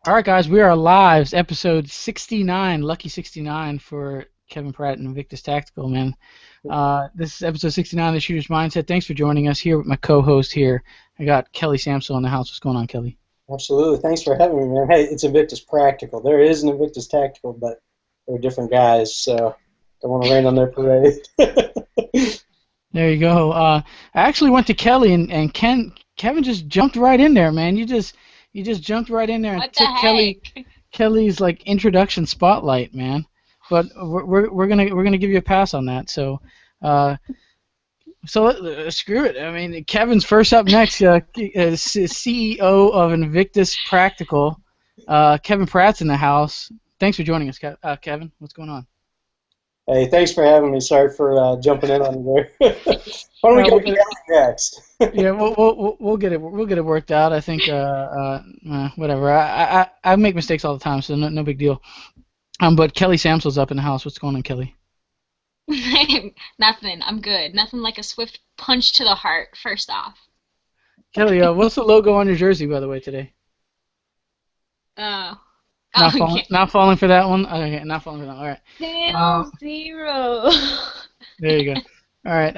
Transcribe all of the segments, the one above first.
All right, guys, we are live. It's episode 69, lucky 69 for Kevin Pratt and Invictus Tactical, man. This is episode 69 of the Shooter's Mindset. Thanks for joining us here with my co-host here. I got Kelly Samsel in the house. What's going on, Kelly? Absolutely. Thanks for having me, man. Hey, it's Invictus Practical. There is an Invictus Tactical, but they're different guys, so don't want to rain on their parade. There you go. I actually went to Kelly, and Kevin just jumped right in there, man. You just jumped right in there and took Kelly's like introduction spotlight, man. But we're gonna give you a pass on that. So screw it. I mean, Kevin's first up next. CEO of Invictus Practical, Kevin Pratt's in the house. Thanks for joining us, Kevin. What's going on? Hey, thanks for having me. Sorry for jumping in on you there. Why don't we go to Kelly next? Yeah, we'll get it. We'll get it worked out. I think. Whatever. I make mistakes all the time, so no big deal. But Kelly Samsel's up in the house. What's going on, Kelly? Nothing. I'm good. Nothing like a swift punch to the heart. First off. Kelly, what's the logo on your jersey, by the way, today? Not falling for that one. Okay, not falling for that. All right. 0-0. There you go. All right.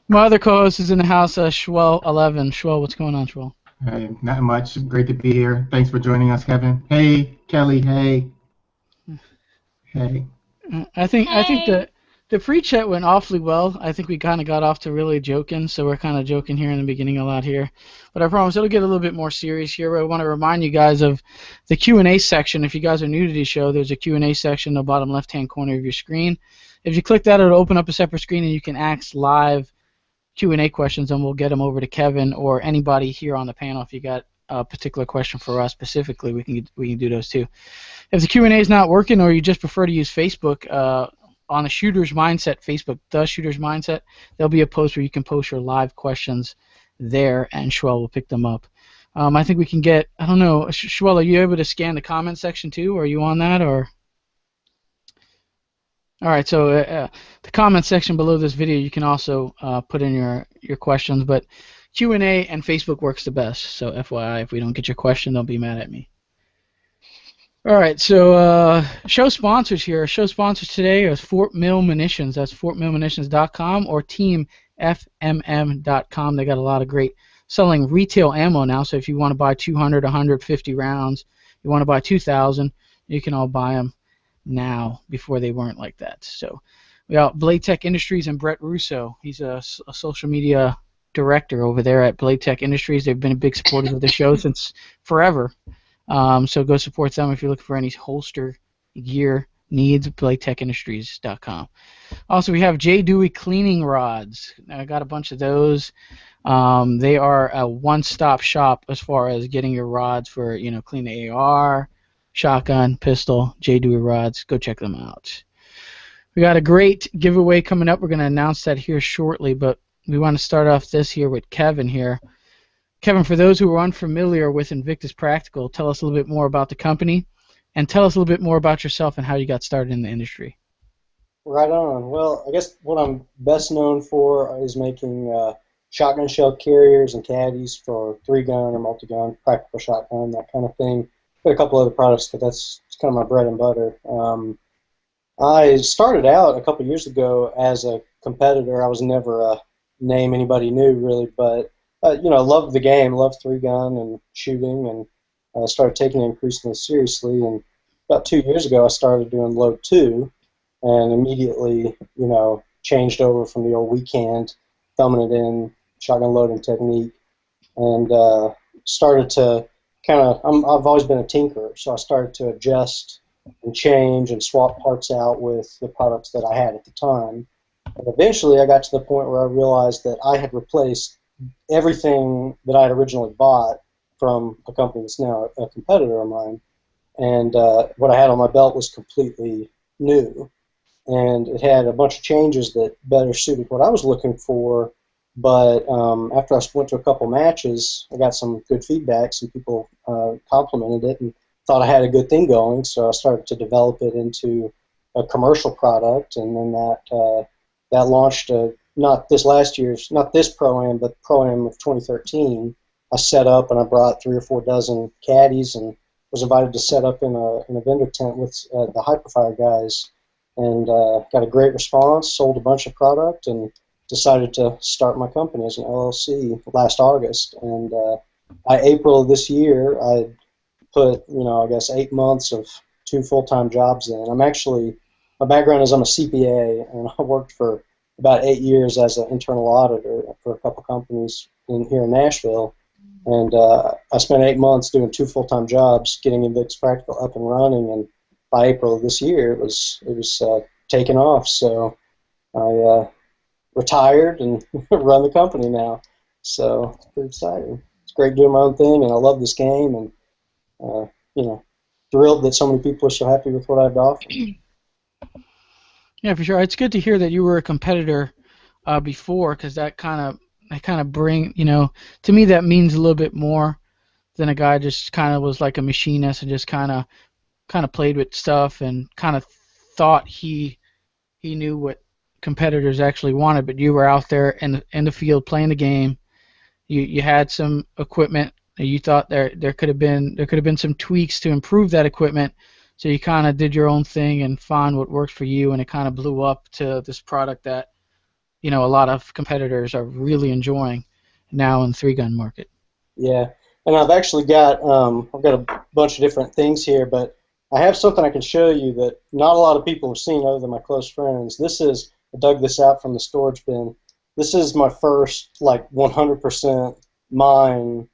My other co-host is in the house, Schwell11. Schwell, what's going on, Schwell? Hey, not much. Great to be here. Thanks for joining us, Kevin. Hey, Kelly. Hey. I think the pre-chat went awfully well. I think we kind of got off to really joking, so we're kind of joking here in the beginning a lot here. But I promise it'll get a little bit more serious here. I want to remind you guys of the Q&A section. If you guys are new to the show, there's a Q&A section in the bottom left-hand corner of your screen. If you click that, it'll open up a separate screen, and you can ask live Q&A questions, and we'll get them over to Kevin or anybody here on the panel. If you got a particular question for us specifically, we can do those too. If the Q&A is not working, or you just prefer to use Facebook, on the Shooter's Mindset Facebook, the Shooter's Mindset, there'll be a post where you can post your live questions there, and Schwell will pick them up. I think we can get, I don't know, Schwell, are you able to scan the comment section too? Are you on that, or? All right, so the comment section below this video, you can also put in your questions, but Q&A and Facebook works the best, so FYI, if we don't get your question, don't be mad at me. All right, so show sponsors here. Show sponsors today are Fort Mill Munitions. That's fortmillmunitions.com or teamfmm.com. They got a lot of great selling retail ammo now, so if you want to buy 200, 150 rounds, you want to buy 2,000, you can all buy them now. Before they weren't like that. So we got Blade Tech Industries and Brett Russo. He's a social media director over there at Blade Tech Industries. They've been big supporters of the show since forever. So go support them if you're looking for any holster gear needs. BladeTechIndustries.com. Also, we have J. Dewey cleaning rods. I got a bunch of those. They are a one-stop shop as far as getting your rods for clean the AR, shotgun, pistol, J. Dewey rods. Go check them out. We got a great giveaway coming up. We're going to announce that here shortly, but we want to start off this here with Kevin here. Kevin, for those who are unfamiliar with Invictus Practical, tell us a little bit more about the company, and tell us a little bit more about yourself and how you got started in the industry. Right on. Well, I guess what I'm best known for is making shotgun shell carriers and caddies for 3-gun or multi-gun, practical shotgun, that kind of thing. Got a couple other products, but that's kind of my bread and butter. I started out a couple years ago as a competitor. I was never a name anybody knew, really, but loved the game, loved 3-gun and shooting, and started taking it increasingly seriously. And about 2 years ago, I started doing load 2, and immediately, changed over from the old weak hand, thumbing it in, shotgun loading technique, and started to I've always been a tinkerer, so I started to adjust and change and swap parts out with the products that I had at the time. And eventually I got to the point where I realized that I had replaced everything that I had originally bought from a company that's now a competitor of mine, and what I had on my belt was completely new, and it had a bunch of changes that better suited what I was looking for. But after I went to a couple matches, I got some good feedback. Some people complimented it and thought I had a good thing going, so I started to develop it into a commercial product, and then that launched not this Pro-Am, but Pro-Am of 2013, I set up and I brought 3 or 4 dozen caddies and was invited to set up in a vendor tent with the Hyperfire guys, and got a great response, sold a bunch of product, and decided to start my company as an LLC last August. And by April of this year, I put, I guess 8 months of 2 full-time jobs in. My background is I'm a CPA, and I worked for about 8 years as an internal auditor for a couple companies here in Nashville. And I spent 8 months doing 2 full-time jobs, getting Invictus Practical up and running. And by April of this year, it was taking off. So I retired and run the company now. So it's pretty exciting. It's great doing my own thing, and I love this game, and thrilled that so many people are so happy with what I have to offer. Yeah, for sure. It's good to hear that you were a competitor before, because that kind of bring, to me that means a little bit more than a guy just kind of was like a machinist and just kind of played with stuff and kind of thought he knew what competitors actually wanted. But you were out there in the field playing the game. You had some equipment. You thought there could have been some tweaks to improve that equipment. So you kind of did your own thing and found what worked for you, and it kind of blew up to this product that a lot of competitors are really enjoying now in the 3-gun market. Yeah, and I've actually got a bunch of different things here, but I have something I can show you that not a lot of people have seen other than my close friends. I dug this out from the storage bin. This is my first 100% mine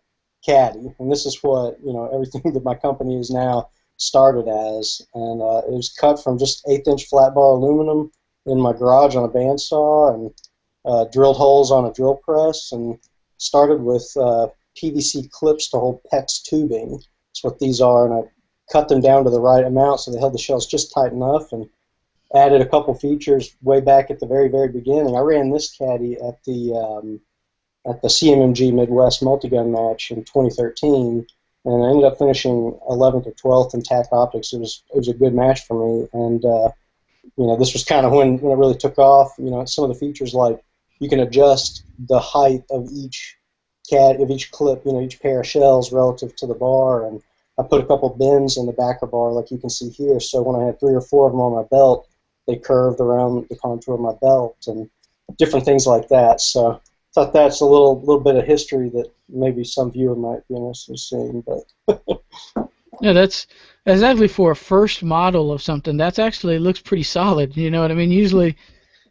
caddy, and this is what everything that my company is now started as. And it was cut from just 1/8-inch flat bar aluminum in my garage on a bandsaw, and drilled holes on a drill press, and started with PVC clips to hold PEX tubing. That's what these are, and I cut them down to the right amount so they held the shells just tight enough, and added a couple features way back at the very, very beginning. I ran this caddy at the CMMG Midwest multi-gun match in 2013, and I ended up finishing 11th or 12th in TAC Optics. It was a good match for me, and this was kind of when it really took off. Some of the features, like you can adjust the height of each clip, each pair of shells relative to the bar, and I put a couple bends in the backer bar like you can see here, so when I had 3 or 4 of them on my belt, they curved around the contour of my belt, and different things like that. So I thought that's a little bit of history that maybe some viewer might be interested in seeing. But yeah, that's actually for a first model of something. That's actually looks pretty solid. You know what I mean? Usually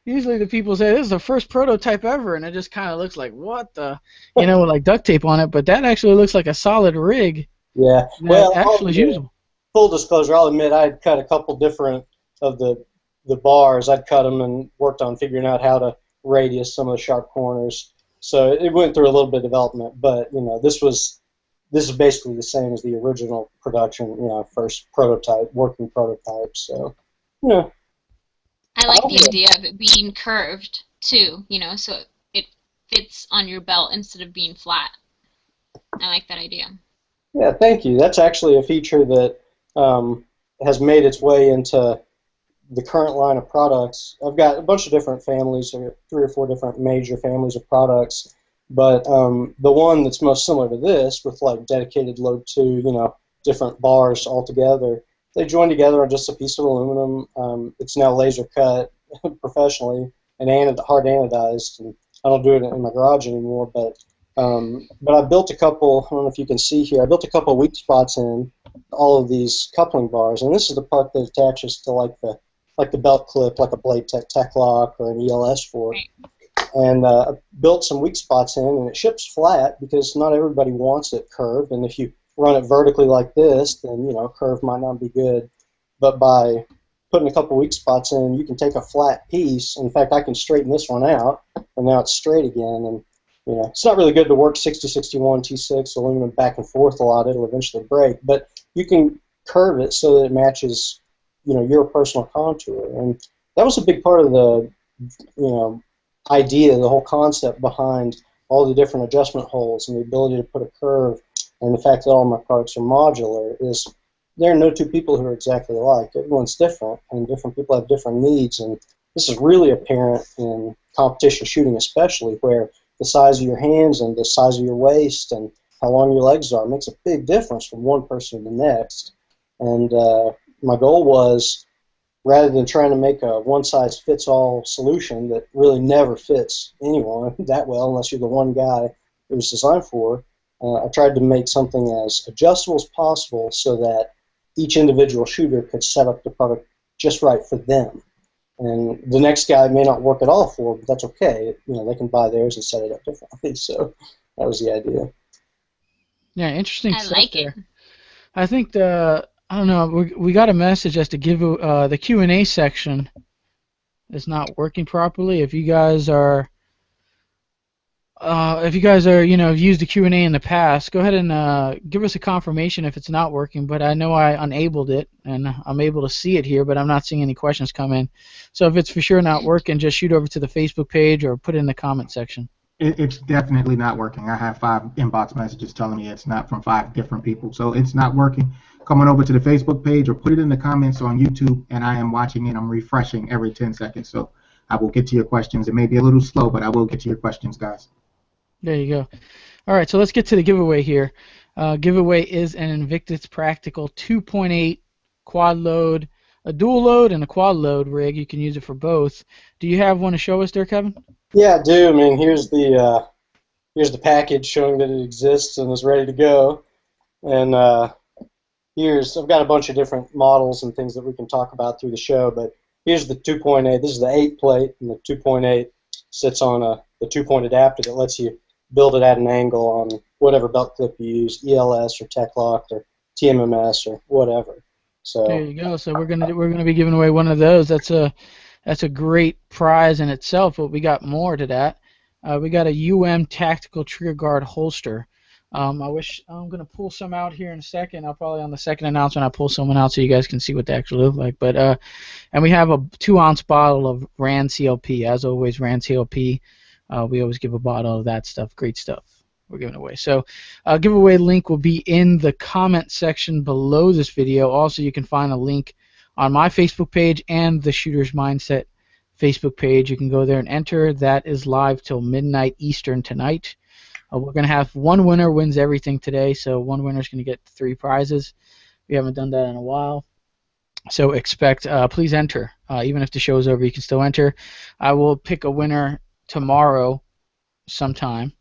the people say this is the first prototype ever, and it just kind of looks like what the, with like duct tape on it. But that actually looks like a solid rig. Yeah, well, actually is usable. Full disclosure, I'll admit I had cut a couple different of the bars. I'd cut them and worked on figuring out how to radius some of the sharp corners. So it went through a little bit of development, but this is basically the same as the original production, first working prototype. So I like the idea of it being curved too, so it fits on your belt instead of being flat. I like that idea. Yeah, thank you. That's actually a feature that has made its way into the current line of products. I've got a bunch of different families, 3 or 4 different major families of products, but the one that's most similar to this, with dedicated load 2, different bars all together, they join together on just a piece of aluminum. It's now laser cut professionally and hard anodized, and I don't do it in my garage anymore, but I built a couple, I don't know if you can see here, I built a couple of weak spots in all of these coupling bars, and this is the part that attaches to the belt clip, like a Blade Tech Lock or an ELS fork. And I built some weak spots in, and it ships flat because not everybody wants it curved, and if you run it vertically like this, then curve might not be good. But by putting a couple weak spots in, you can take a flat piece. In fact, I can straighten this one out, and now it's straight again. And it's not really good to work 60-61 T6 aluminum back and forth a lot. It'll eventually break. But you can curve it so that it matches, your personal contour. And that was a big part of the, idea, the whole concept behind all the different adjustment holes and the ability to put a curve, and the fact that all my products are modular is there are no two people who are exactly alike. Everyone's different, and different people have different needs. And this is really apparent in competition shooting, especially, where the size of your hands and the size of your waist and how long your legs are. It makes a big difference from one person to the next. And my goal was, rather than trying to make a one-size-fits-all solution that really never fits anyone that well unless you're the one guy it was designed for, I tried to make something as adjustable as possible so that each individual shooter could set up the product just right for them. And the next guy may not work at all for, but that's okay. They can buy theirs and set it up differently. So that was the idea. Yeah, interesting I stuff like there. it. I think I don't know, we got a message as to give the Q&A section is not working properly. If you guys are have used the Q&A in the past, go ahead and give us a confirmation if it's not working. But I know I enabled it, and I'm able to see it here, but I'm not seeing any questions come in. So if it's for sure not working, just shoot over to the Facebook page or put it in the comment section. It's definitely not working. I have 5 inbox messages telling me it's not from 5 different people. So it's not working. Come on over to the Facebook page or put it in the comments on YouTube, and I am watching it. I'm refreshing every 10 seconds. So I will get to your questions. It may be a little slow, but I will get to your questions, guys. There you go. All right, so let's get to the giveaway here. Giveaway is an Invictus Practical 2.8 quad load, a dual load, and a quad load rig. You can use it for both. Do you have one to show us there, Kevin? Yeah, I do. I mean, here's the package showing that it exists and is ready to go. And I've got a bunch of different models and things that we can talk about through the show, but here's the 2.8. This is the 8 plate, and the 2.8 sits on the 2-point adapter that lets you build it at an angle on whatever belt clip you use, ELS or Tech-Lock or TMMS or whatever. So there you go. So we're gonna be giving away one of those. That's a great prize in itself. But we got more to that. We got a UM Tactical Trigger Guard holster. I'm gonna pull some out here in a second. I'll probably on the second announcement I'll pull someone out so you guys can see what they actually look like. But and we have a 2-ounce bottle of Rand CLP. As always, Rand CLP. We always give a bottle of that stuff. Great stuff we're giving away. So giveaway link will be in the comment section below this video. Also, you can find a link on my Facebook page and the Shooter's Mindset Facebook page. You can go there and enter. That is live till midnight Eastern tonight. We're going to have one winner wins everything today, so one winner is going to get 3 prizes. We haven't done that in a while. So please enter. Even if the show is over, you can still enter. I will pick a winner tomorrow sometime.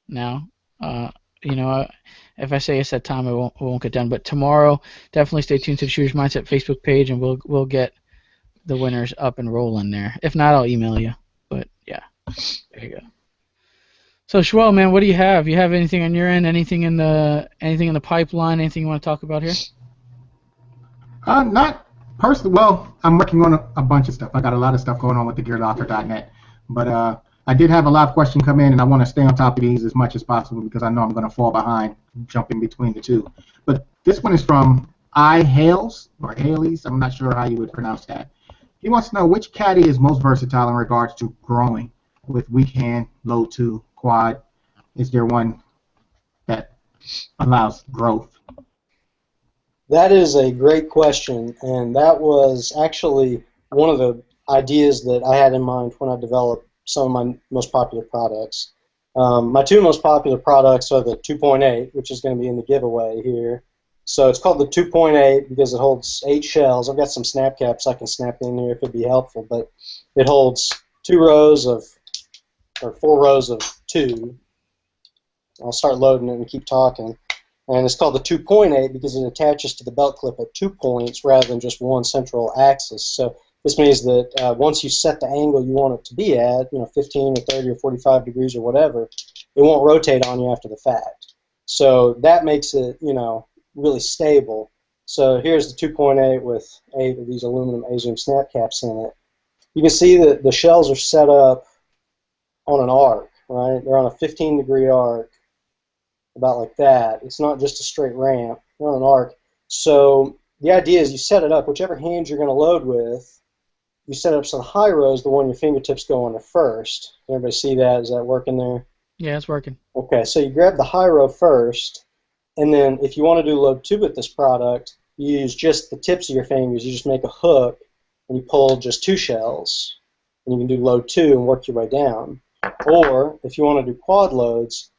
Now, if I say a set time, it won't get done. But tomorrow, definitely stay tuned to the Shooter's Mindset Facebook page, and we'll get the winners up and rolling there. If not, I'll email you. But yeah, there you go. So Schwell, man, what do you have? You have anything on your end? Anything in the pipeline? Anything you want to talk about here? Not personally. Well, I'm working on a bunch of stuff. I got a lot of stuff going on with the gearlocker.net, but I did have a live question come in, and I want to stay on top of these as much as possible because I know I'm going to fall behind jumping between the two. But this one is from Hales or Hales. I'm not sure how you would pronounce that. He wants to know which caddy is most versatile in regards to growing with weak hand, low to quad. Is there one that allows growth? that is a great question, and that was actually one of the ideas that I had in mind when I developed some of my most popular products. My 2 most popular products are the 2.8, which is going to be in the giveaway here. So it's called the 2.8 because it holds 8 shells. I've got some snap caps I can snap in here if it'd be helpful, but it holds 4 rows of 2. I'll start loading it and keep talking. And it's called the 2.8 because it attaches to the belt clip at 2 points rather than just one central axis. So this means that once you set the angle you want it to be at, 15 or 30 or 45 degrees or whatever, it won't rotate on you after the fact. So that makes it, really stable. So here's the 2.8 with 8 of these aluminum A-zoom snap caps in it. You can see that the shells are set up on an arc, right? They're on a 15-degree arc, about like that. It's not just a straight ramp. They're on an arc. So the idea is you set it up, whichever hand you're going to load with, you set it up so the high row is the one your fingertips go on first. Can everybody see that? Is that working there? Yeah, it's working. Okay, so you grab the high row first, and then if you want to do load 2 with this product, you use just the tips of your fingers. You just make a hook, and you pull just 2 shells, and you can do load 2 and work your way down. Or if you want to do quad loads,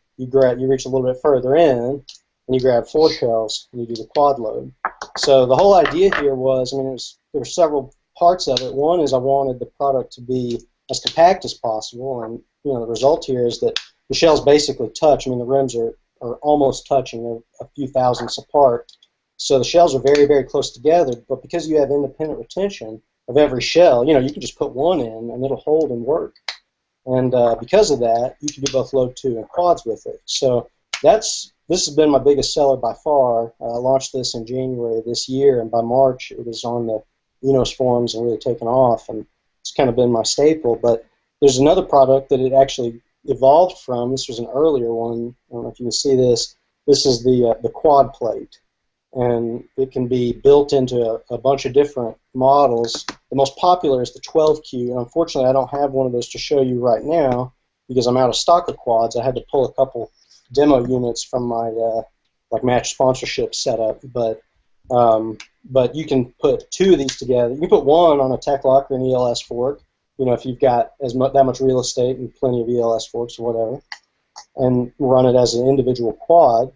you reach a little bit further in, and you grab 4 shells, and you do the quad load. So the whole idea here was, I mean, there were several parts of it. One is I wanted the product to be as compact as possible, and the result here is that the shells basically touch. I mean, the rims are almost touching. They're a few thousandths apart. So the shells are very, very close together, but because you have independent retention of every shell, you can just put one in, and it'll hold and work. And because of that, you can do both load 2 and quads with it. So this has been my biggest seller by far. I launched this in January of this year, and by March it was on the Enos forums and really taken off, and it's kind of been my staple. But there's another product that it actually evolved from. This was an earlier one. I don't know if you can see this. This is the quad plate, and it can be built into a bunch of different models. The most popular is the 12Q, and unfortunately I don't have one of those to show you right now because I'm out of stock of quads. I had to pull a couple demo units from my like match sponsorship setup, but you can put 2 of these together. You can put one on a tech lock or an ELS fork, if you've got that much real estate and plenty of ELS forks or whatever, and run it as an individual quad.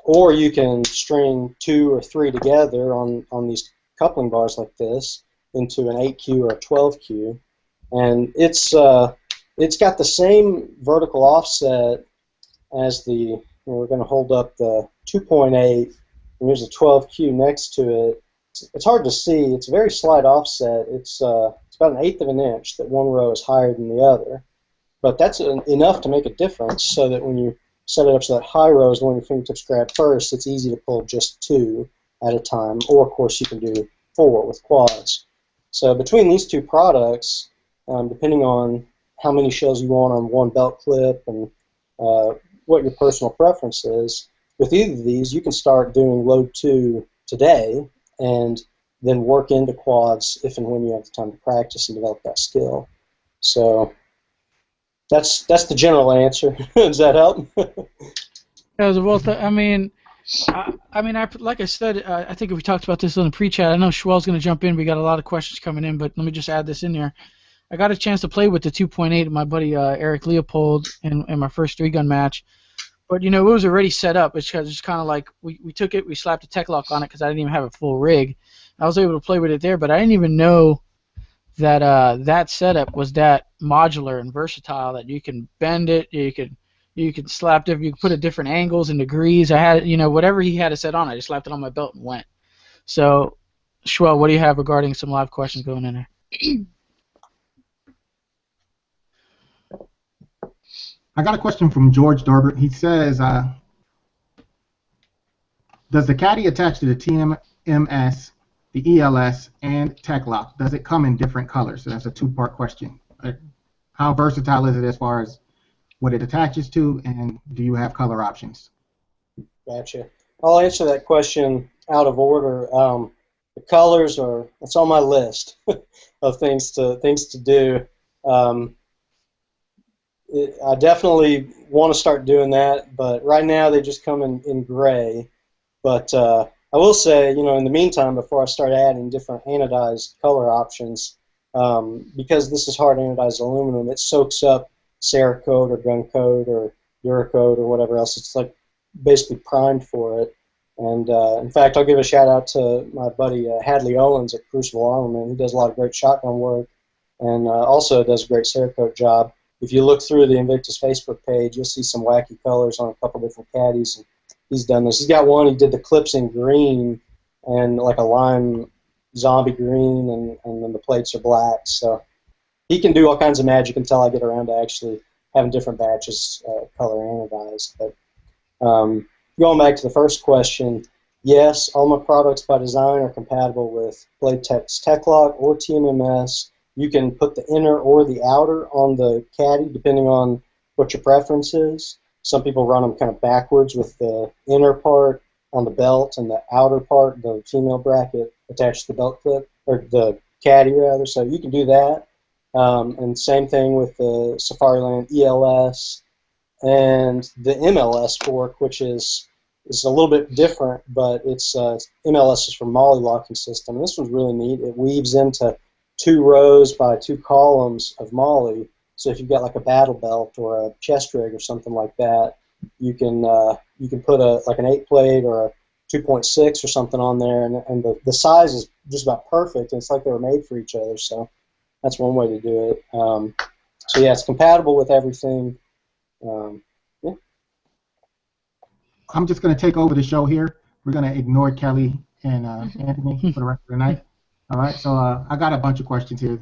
Or you can string 2 or 3 together on these coupling bars like this into an 8Q or a 12Q, and it's got the same vertical offset as the. We're going to hold up the 2.8, and there's a 12Q next to it. It's hard to see. It's a very slight offset. It's about 1/8 of an inch that one row is higher than the other, but that's enough to make a difference so that when you set it up so that high row is the one your fingertips grab first, it's easy to pull just 2 at a time, or of course you can do 4 with quads. So between these 2 products, depending on how many shells you want on one belt clip and what your personal preference is, with either of these you can start doing load 2 today and then work into quads if and when you have the time to practice and develop that skill. So that's the general answer. Does that help? Well, like I said, I think we talked about this in the pre-chat. I know Schwell's going to jump in. We got a lot of questions coming in, but let me just add this in there. I got a chance to play with the 2.8 of my buddy Eric Leopold in my first 3-gun match. But, it was already set up. It's just kind of like we took it, we slapped a tech lock on it because I didn't even have a full rig. I was able to play with it there, but I didn't even know that that setup was that modular and versatile, that you can bend it, you can slap it, you can put it different angles and degrees. I had, whatever he had it set on, I just slapped it on my belt and went. So, Schwell, what do you have regarding some live questions going in there? I got a question from George Dorbert. He says, does the caddy attach to the TMS, the ELS, and tech lock? Does it come in different colors? So that's a 2-part question. How versatile is it as far as what it attaches to, and do you have color options? Gotcha. I'll answer that question out of order. The colors it's on my list of things to do. I definitely want to start doing that, but right now they just come in gray. But I will say, in the meantime, before I start adding different anodized color options, because this is hard anodized aluminum, it soaks up Cerakote or Gunkote or Durakote or whatever else. It's like basically primed for it. And in fact, I'll give a shout out to my buddy Hadley Owens at Crucible Armament. He does a lot of great shotgun work and also does a great Cerakote job. If you look through the Invictus Facebook page, you'll see some wacky colors on a couple different caddies. And he's done this. He's got one, he did the clips in green and like a lime zombie green, and then the plates are black. So he can do all kinds of magic until I get around to actually having different batches color anodized. But going back to the first question, yes, all my products by design are compatible with Blade Tech's Techlock or TMMS. You can put the inner or the outer on the caddy depending on what your preference is. Some people run them kind of backwards with the inner part on the belt and the outer part, the female bracket, attached to the belt clip, or the caddy rather, so you can do that. And same thing with the Safariland ELS and the MLS fork, which is a little bit different, but it's MLS is for Molly locking system. And this one's really neat. It weaves into 2 rows by 2 columns of Molly. So if you've got like a battle belt or a chest rig or something like that, you can put like an 8 plate or a 2.6 or something on there, and the size is just about perfect. It's like they were made for each other. So that's one way to do it. So yeah, it's compatible with everything. Yeah. I'm just going to take over the show here. We're going to ignore Kelly and Anthony for the rest of the night. All right, so I got a bunch of questions here.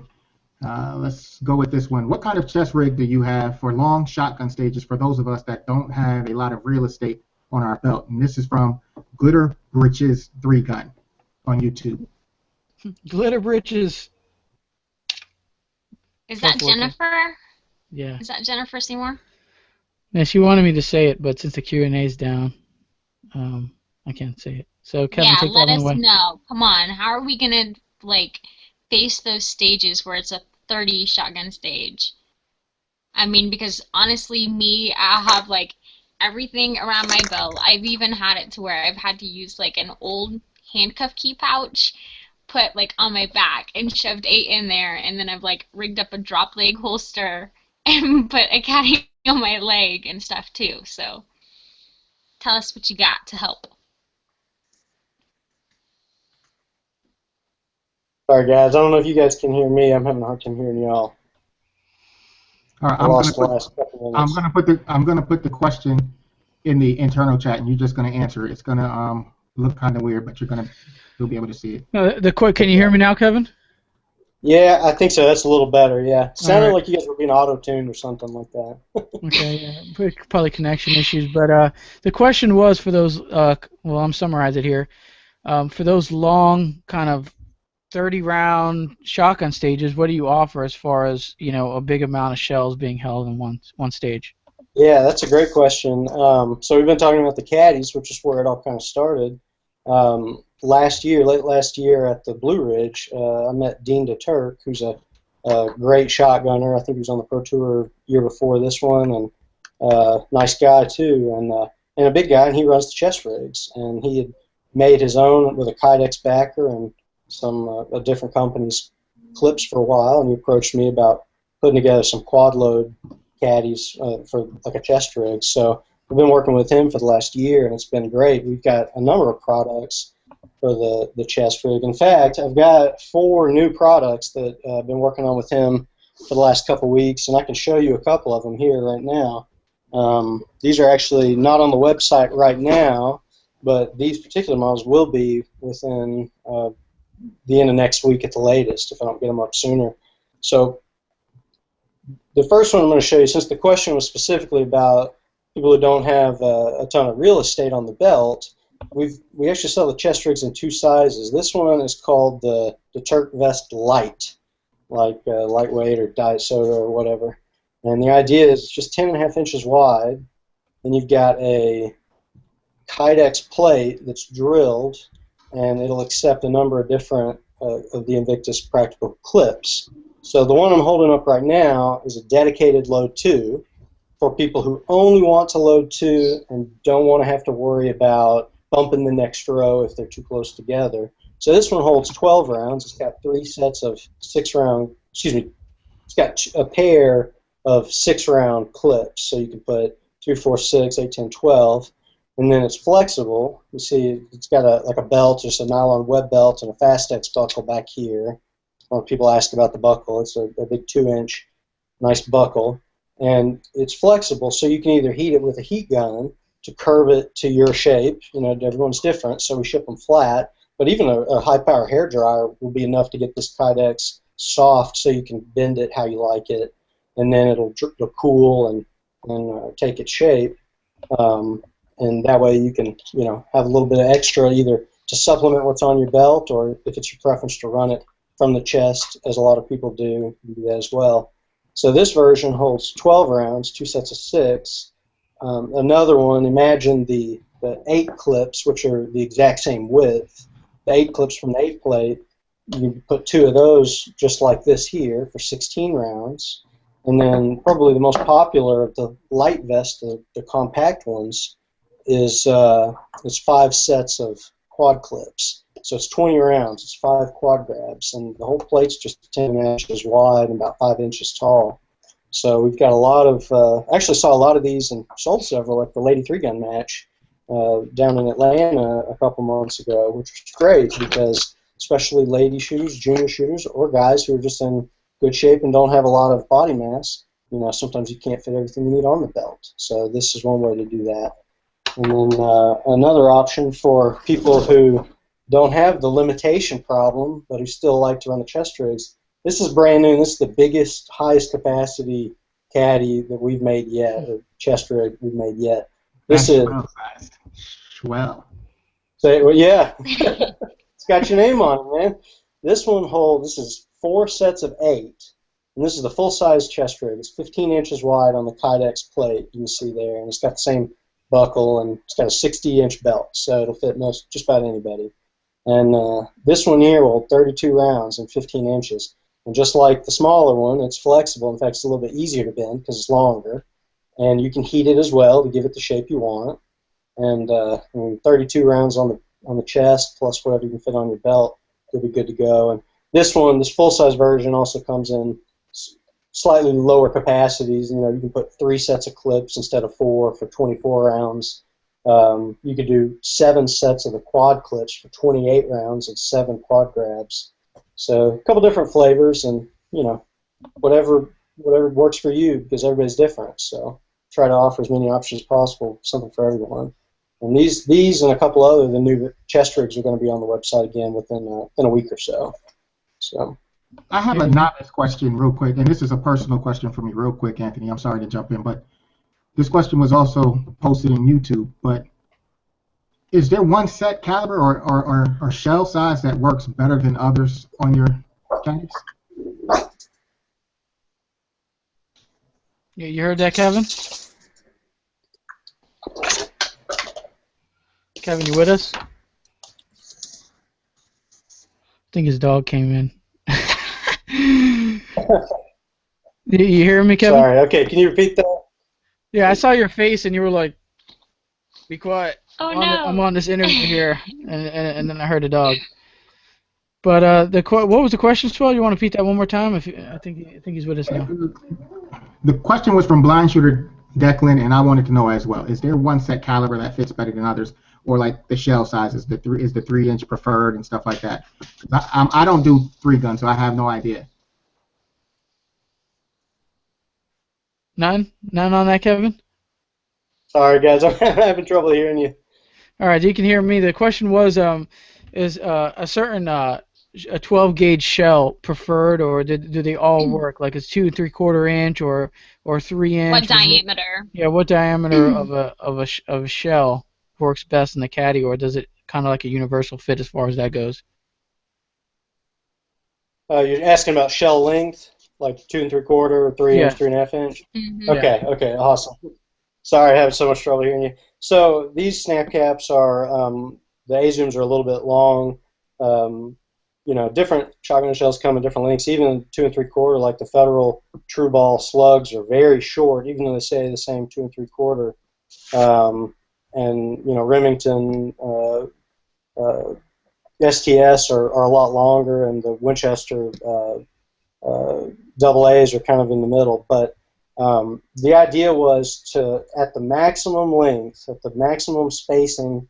Let's go with this one. What kind of chest rig do you have for long shotgun stages for those of us that don't have a lot of real estate on our belt? And this is from Glitter Britches 3 Gun on YouTube. Glitter Britches. Is that Jennifer? Yeah. Is that Jennifer Seymour? Yeah, she wanted me to say it, but since the Q&A's down, I can't say it. So Kevin, Yeah, take let that one us away. know. Come on, how are we gonna like face those stages where it's a 30 shotgun stage? I mean, because honestly, I have like everything around my belt. I've even had it to where I've had to use like an old handcuff key pouch, put like on my back and shoved 8 in there, and then I've like rigged up a drop leg holster and put a caddy on my leg and stuff too. So tell us what you got to help. Sorry guys, I don't know if you guys can hear me. I'm having a hard time hearing y'all. All right, I lost the last couple minutes. I'm gonna put the question in the internal chat, and you're just gonna answer it. It's gonna look kind of weird, but you'll be able to see it. Can you hear me now, Kevin? Yeah, I think so. That's a little better. Yeah, sounded right. like you guys were being auto-tuned or something like that. Okay, yeah, probably connection issues. But the question was for those. Well, I'm summarizing it here. For those long kind of 30-round shotgun stages, what do you offer as far as a big amount of shells being held in one stage? Yeah, that's a great question. So we've been talking about the caddies, which is where it all kind of started. Late last year at the Blue Ridge, I met Dean DeTurk, who's a great shotgunner. I think he was on the Pro Tour year before this one, and nice guy too, and a big guy, and he runs the chest rigs. And he had made his own with a Kydex backer and some different companies' clips for a while, and he approached me about putting together some quad load caddies for like a chest rig. So we've been working with him for the last year, and it's been great. We've got a number of products for the chest rig. In fact, I've got 4 new products that I've been working on with him for the last couple weeks, and I can show you a couple of them here right now. These are actually not on the website right now, but these particular models will be within the end of next week at the latest if I don't get them up sooner. So the first one I'm going to show you, since the question was specifically about people who don't have a ton of real estate on the belt, we actually sell the chest rigs in 2 sizes. This one is called the Turk Vest Light, like lightweight or diet soda or whatever. And the idea is it's just 10.5 inches wide, and you've got a Kydex plate that's drilled, and it'll accept a number of different of the Invictus practical clips. So the one I'm holding up right now is a dedicated load 2 for people who only want to load 2 and don't want to have to worry about bumping the next row if they're too close together. So this one holds 12 rounds. It's got 3 sets of 6-round, it's got a pair of 6-round clips. So you can put 3, 4, 6, 8, 10, 12. And then it's flexible. You see it's got like a belt, just a nylon web belt and a Fastex buckle back here. When people ask about the buckle, it's a big 2-inch nice buckle. And it's flexible, so you can either heat it with a heat gun to curve it to your shape. Everyone's different, so we ship them flat. But even a high-power hair dryer will be enough to get this Kydex soft so you can bend it how you like it. And then it'll cool and take its shape. And that way you can, have a little bit of extra either to supplement what's on your belt, or if it's your preference to run it from the chest, as a lot of people do, you can do that as well. So this version holds 12 rounds, 2 sets of 6. Another one, imagine the 8 clips, which are the exact same width. The 8 clips from the 8 plate, you put 2 of those just like this here for 16 rounds. And then probably the most popular of the light vest, the compact ones, is 5 sets of quad clips. So it's 20 rounds. It's 5 quad grabs, and the whole plate's just 10 inches wide and about 5 inches tall. So we've got a lot of, actually saw a lot of these and sold several at the Lady 3-gun match down in Atlanta a couple months ago, which was great because especially lady shooters, junior shooters, or guys who are just in good shape and don't have a lot of body mass, sometimes you can't fit everything you need on the belt. So this is one way to do that. And then another option for people who don't have the limitation problem, but who still like to run the chest rigs. This is brand new. This is the biggest, highest capacity caddy that we've made yet, or chest rig we've made yet. This That's is well sized. Swell. well, yeah, it's got your name on it, man. This one holds. This is 4 sets of 8, and this is the full size chest rig. It's 15 inches wide on the Kydex plate you can see there, and it's got the same buckle, and it's got a 60-inch belt, so it'll fit just about anybody. And this one here will hold 32 rounds and 15 inches. And just like the smaller one, it's flexible. In fact, it's a little bit easier to bend because it's longer. And you can heat it as well to give it the shape you want. And 32 rounds on the chest plus whatever you can fit on your belt, you'll be good to go. And this full-size version also comes in slightly lower capacities. You can put 3 sets of clips instead of 4 for 24 rounds. You could do 7 sets of the quad clips for 28 rounds and 7 quad grabs. So a couple different flavors, and whatever works for you, because everybody's different. So try to offer as many options as possible, something for everyone. And these and a couple other the new chest rigs are going to be on the website again within a week or so. So I have a novice question real quick, and this is a personal question for me real quick, Anthony. I'm sorry to jump in, but this question was also posted in YouTube. But is there one set caliber or shell size that works better than others on your caddies? Yeah, you heard that, Kevin? Kevin, you with us? I think his dog came in. You hear me, Kevin? sorry. Okay, can you repeat that? Yeah, I saw your face and you were like, "Be quiet." Oh I'm no. on this interview here, and then I heard a dog. But what was the question, Swell? You want to repeat that one more time? I think he's with us now. The question was from blind shooter Declan, and I wanted to know as well: is there one set caliber that fits better than others, or like the shell sizes? The 3-inch preferred and stuff like that? I don't do 3-gun, so I have no idea. None on that, Kevin. Sorry, guys, I'm having trouble hearing you. All right, you can hear me. The question was, is a certain a 12 gauge shell preferred, or do they all work? Like it's 2 3/4 inch or 3 inch? What diameter? Yeah, what diameter of a shell works best in the caddy, or does it kind of like a universal fit as far as that goes? You're asking about shell length, like 2 3/4 or 3 inch, 3.5 inch. Mm-hmm. Okay, awesome. Sorry, I have so much trouble hearing you. So these snap caps are the A-zooms are a little bit long. Different shotgun shells come in different lengths. Even 2 3/4, like the Federal True Ball slugs, are very short, even though they say the same 2 3/4. And Remington STS are a lot longer, and the Winchester double A's are kind of in the middle. But the idea was to, at the maximum length, at the maximum spacing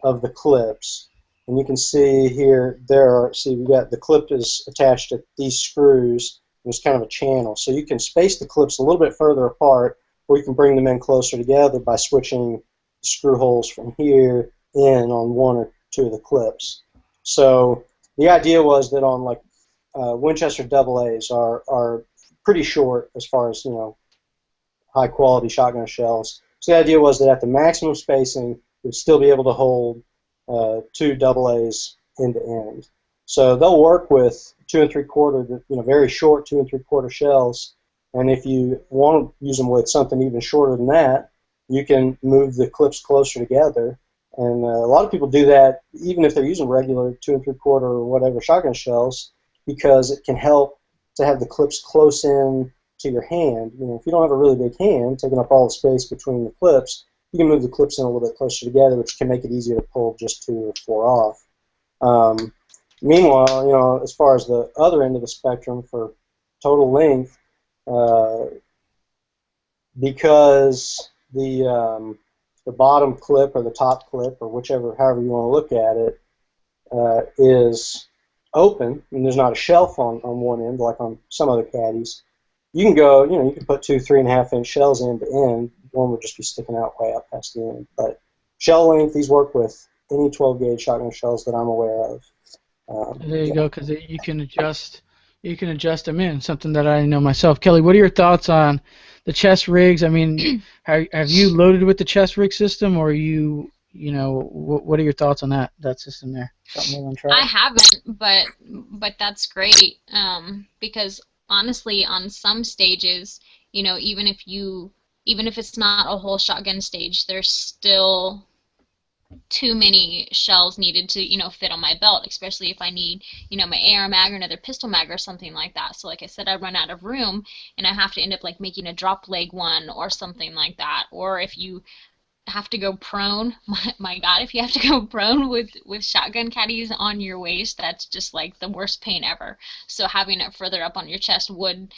of the clips, and you can see here, we got the clip is attached to these screws. There's kind of a channel. So you can space the clips a little bit further apart, or you can bring them in closer together by switching screw holes from here in on 1 or 2 of the clips. So the idea was that on like Winchester double A's are pretty short as far as high quality shotgun shells. So the idea was that at the maximum spacing, you'd still be able to hold 2 double A's end to end. So they'll work with 2 3/4, very short 2 3/4 shells. And if you want to use them with something even shorter than that, you can move the clips closer together. And a lot of people do that even if they're using regular 2 3/4 or whatever shotgun shells, because it can help to have the clips close in to your hand. If you don't have a really big hand, taking up all the space between the clips, you can move the clips in a little bit closer together, which can make it easier to pull just 2 or 4 off. Meanwhile, as far as the other end of the spectrum for total length, because the bottom clip or the top clip or however you want to look at it is open and there's not a shelf on one end like on some other caddies. You can go, you can put 2 3.5 inch shells end to end. One would just be sticking out way out past the end. But shell length, these work with any 12 gauge shotgun shells that I'm aware of. There you go, because you can adjust them in. Something that I know myself. Kelly, what are your thoughts on the chest rigs? I mean, have you loaded with the chest rig system, or what are your thoughts on that system there? Something you want to try? I haven't, but that's great. Because honestly, on some stages, even if it's not a whole shotgun stage, there's still too many shells needed to fit on my belt, especially if I need my AR mag or another pistol mag or something like that. So like I said, I run out of room and I have to end up like making a drop leg one or something like that. Or if you have to go prone, my God, if you have to go prone with shotgun caddies on your waist, that's just like the worst pain ever. So having it further up on your chest would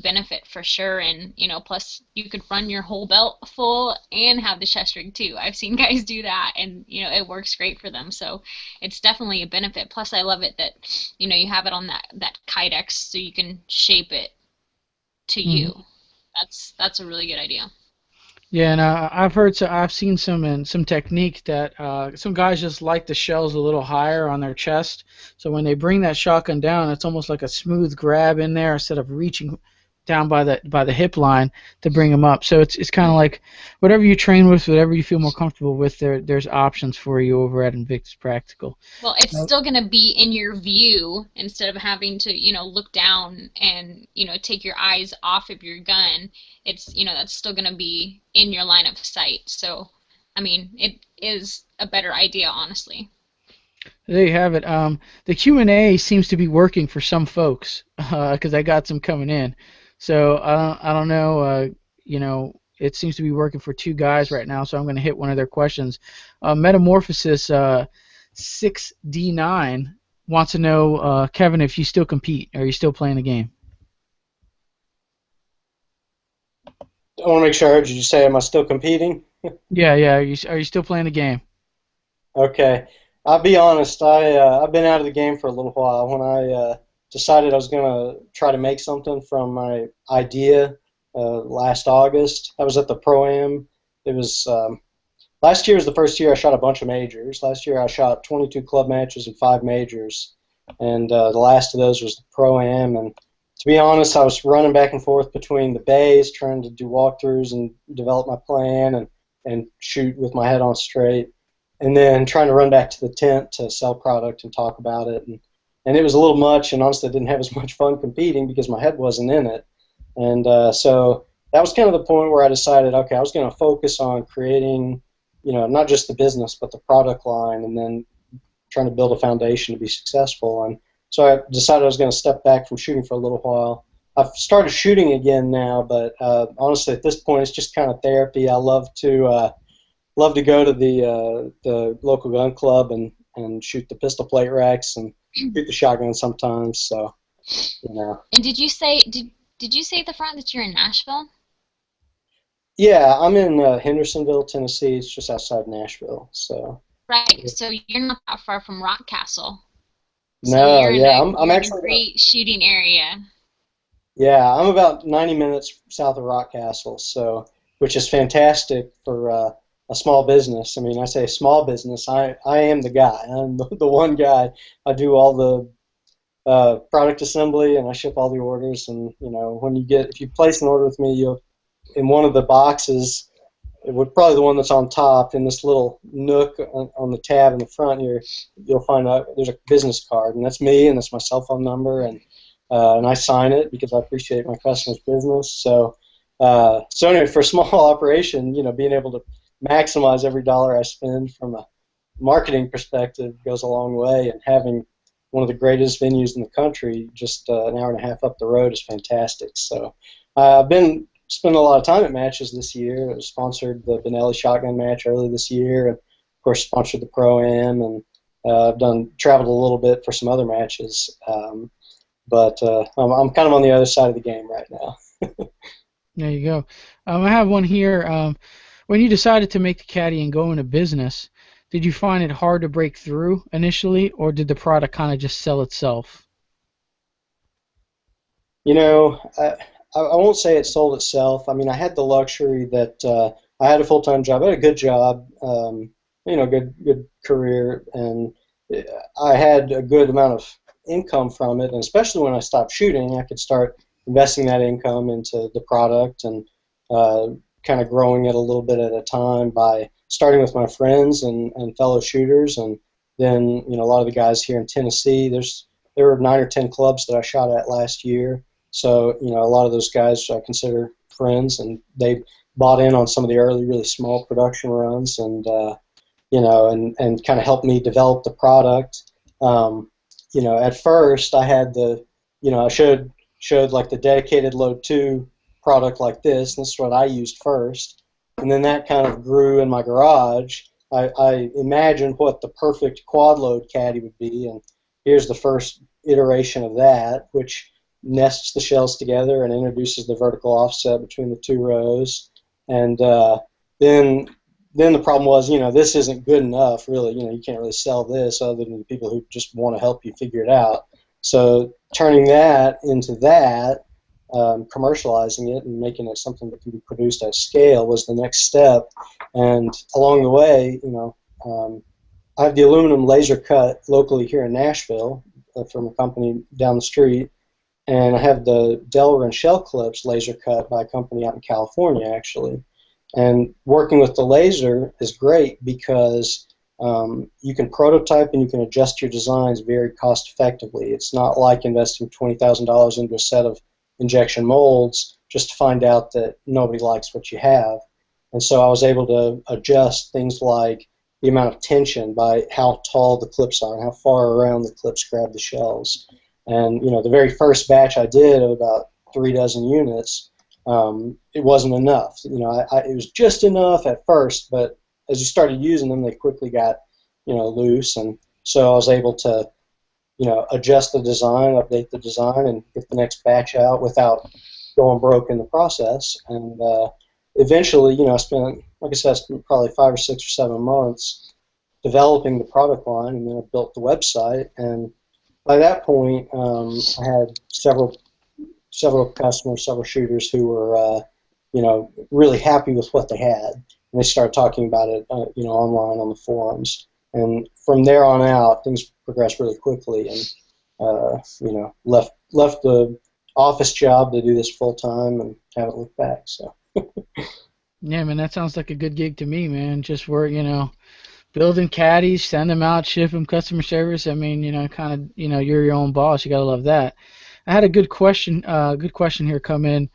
benefit for sure. And plus you could run your whole belt full and have the chest rig too. I've seen guys do that, and it works great for them. So it's definitely a benefit. Plus I love it that you have it on that kydex, so you can shape it to you. That's a really good idea. Yeah, and I've seen some technique that some guys just like the shells a little higher on their chest. So when they bring that shotgun down, it's almost like a smooth grab in there instead of reaching down by the hip line to bring them up. So it's kind of like whatever you train with, whatever you feel more comfortable with. There's options for you over at Invictus Practical. Well, it's still going to be in your view instead of having to, look down and, take your eyes off of your gun. It's, that's still going to be in your line of sight. So, I mean, it is a better idea, honestly. There you have it. The Q&A seems to be working for some folks because I got some coming in. So I don't know. It seems to be working for 2 guys right now. So I'm going to hit one of their questions. Metamorphosis 6D9 wants to know, Kevin, if you still compete. Are you still playing the game? I want to make sure I heard you say, am I still competing? Yeah. Are you still playing the game? Okay. I'll be honest, I've been out of the game for a little while. When I decided I was going to try to make something from my idea last August, I was at the Pro-Am. It was last year was the first year I shot a bunch of majors. Last year I shot 22 club matches and 5 majors, and the last of those was the Pro-Am. And to be honest, I was running back and forth between the bays, trying to do walkthroughs and develop my plan and shoot with my head on straight, and then trying to run back to the tent to sell product and talk about it. And it was a little much, and honestly I didn't have as much fun competing because my head wasn't in it. And so that was kind of the point where I decided, okay, I was going to focus on creating, not just the business but the product line, and then trying to build a foundation to be successful. And so I decided I was going to step back from shooting for a little while. I've started shooting again now, but honestly at this point it's just kind of therapy. I love to go to the local gun club and shoot the pistol plate racks and shoot the shotgun sometimes. So, And did you say at the front that you're in Nashville? Yeah, I'm in Hendersonville, Tennessee. It's just outside Nashville. So. Right. So you're not that far from Rock Castle. So no, I'm actually in a great shooting area. Yeah, I'm about 90 minutes south of Rock Castle, so which is fantastic for a small business. I mean, I say small business. I am the guy. I'm the one guy. I do all the product assembly and I ship all the orders. And if you place an order with me, you'll in one of the boxes. It would probably the one that's on top in this little nook on the tab in the front here. You'll find out there's a business card, and that's me, and that's my cell phone number, and I sign it because I appreciate my customer's business. So anyway, for a small operation, being able to maximize every dollar I spend from a marketing perspective goes a long way, and having one of the greatest venues in the country just an hour and a half up the road is fantastic. So I've been spent a lot of time at matches this year. I sponsored the Benelli shotgun match early this year, and of course sponsored the Pro-Am, and I've traveled a little bit for some other matches. But I'm kind of on the other side of the game right now. There you go. I have one here. When you decided to make the caddy and go into business, did you find it hard to break through initially, or did the product kind of just sell itself? You know, I won't say it sold itself. I mean, I had the luxury that I had a full-time job. I had a good job, good career, and I had a good amount of income from it. And especially when I stopped shooting, I could start investing that income into the product and uh, kind of growing it a little bit at a time by starting with my friends and fellow shooters, and then a lot of the guys here in Tennessee. There were 9 or 10 clubs that I shot at last year, so a lot of those guys I consider friends, and they bought in on some of the early, really small production runs, and and kind of helped me develop the product. At first I had I showed like the dedicated load 2 product like this, and this is what I used first, and then that kind of grew in my garage. I imagined what the perfect quad load caddy would be, and here's the first iteration of that, which nests the shells together and introduces the vertical offset between the 2 rows. And then the problem was, this isn't good enough, really. You can't really sell this other than the people who just want to help you figure it out. So turning that into that, commercializing it and making it something that can be produced at scale was the next step. And along the way, I have the aluminum laser cut locally here in Nashville from a company down the street, and I have the Delaware and shell clips laser cut by a company out in California, actually. And working with the laser is great because you can prototype and you can adjust your designs very cost effectively. It's not like investing $20,000 into a set of injection molds just to find out that nobody likes what you have. And so I was able to adjust things like the amount of tension by how tall the clips are and how far around the clips grab the shells. And the very first batch I did of about 3 dozen units, it wasn't enough. It was just enough at first, but as you started using them, they quickly got loose, and so I was able to adjust the design, update the design, and get the next batch out without going broke in the process. And eventually, I spent, like I said, probably 5 or 6 or 7 months developing the product line, and then I built the website. And by that point, I had several customers, several shooters who were, really happy with what they had, and they started talking about it, online on the forums. And from there on out, things progressed really quickly, and left the office job to do this full time, and haven't looked back. So. Yeah, man, that sounds like a good gig to me, man. Just work, building caddies, send them out, ship them, customer service. I mean, kind of, you're your own boss. You gotta love that. I had a good question here come in.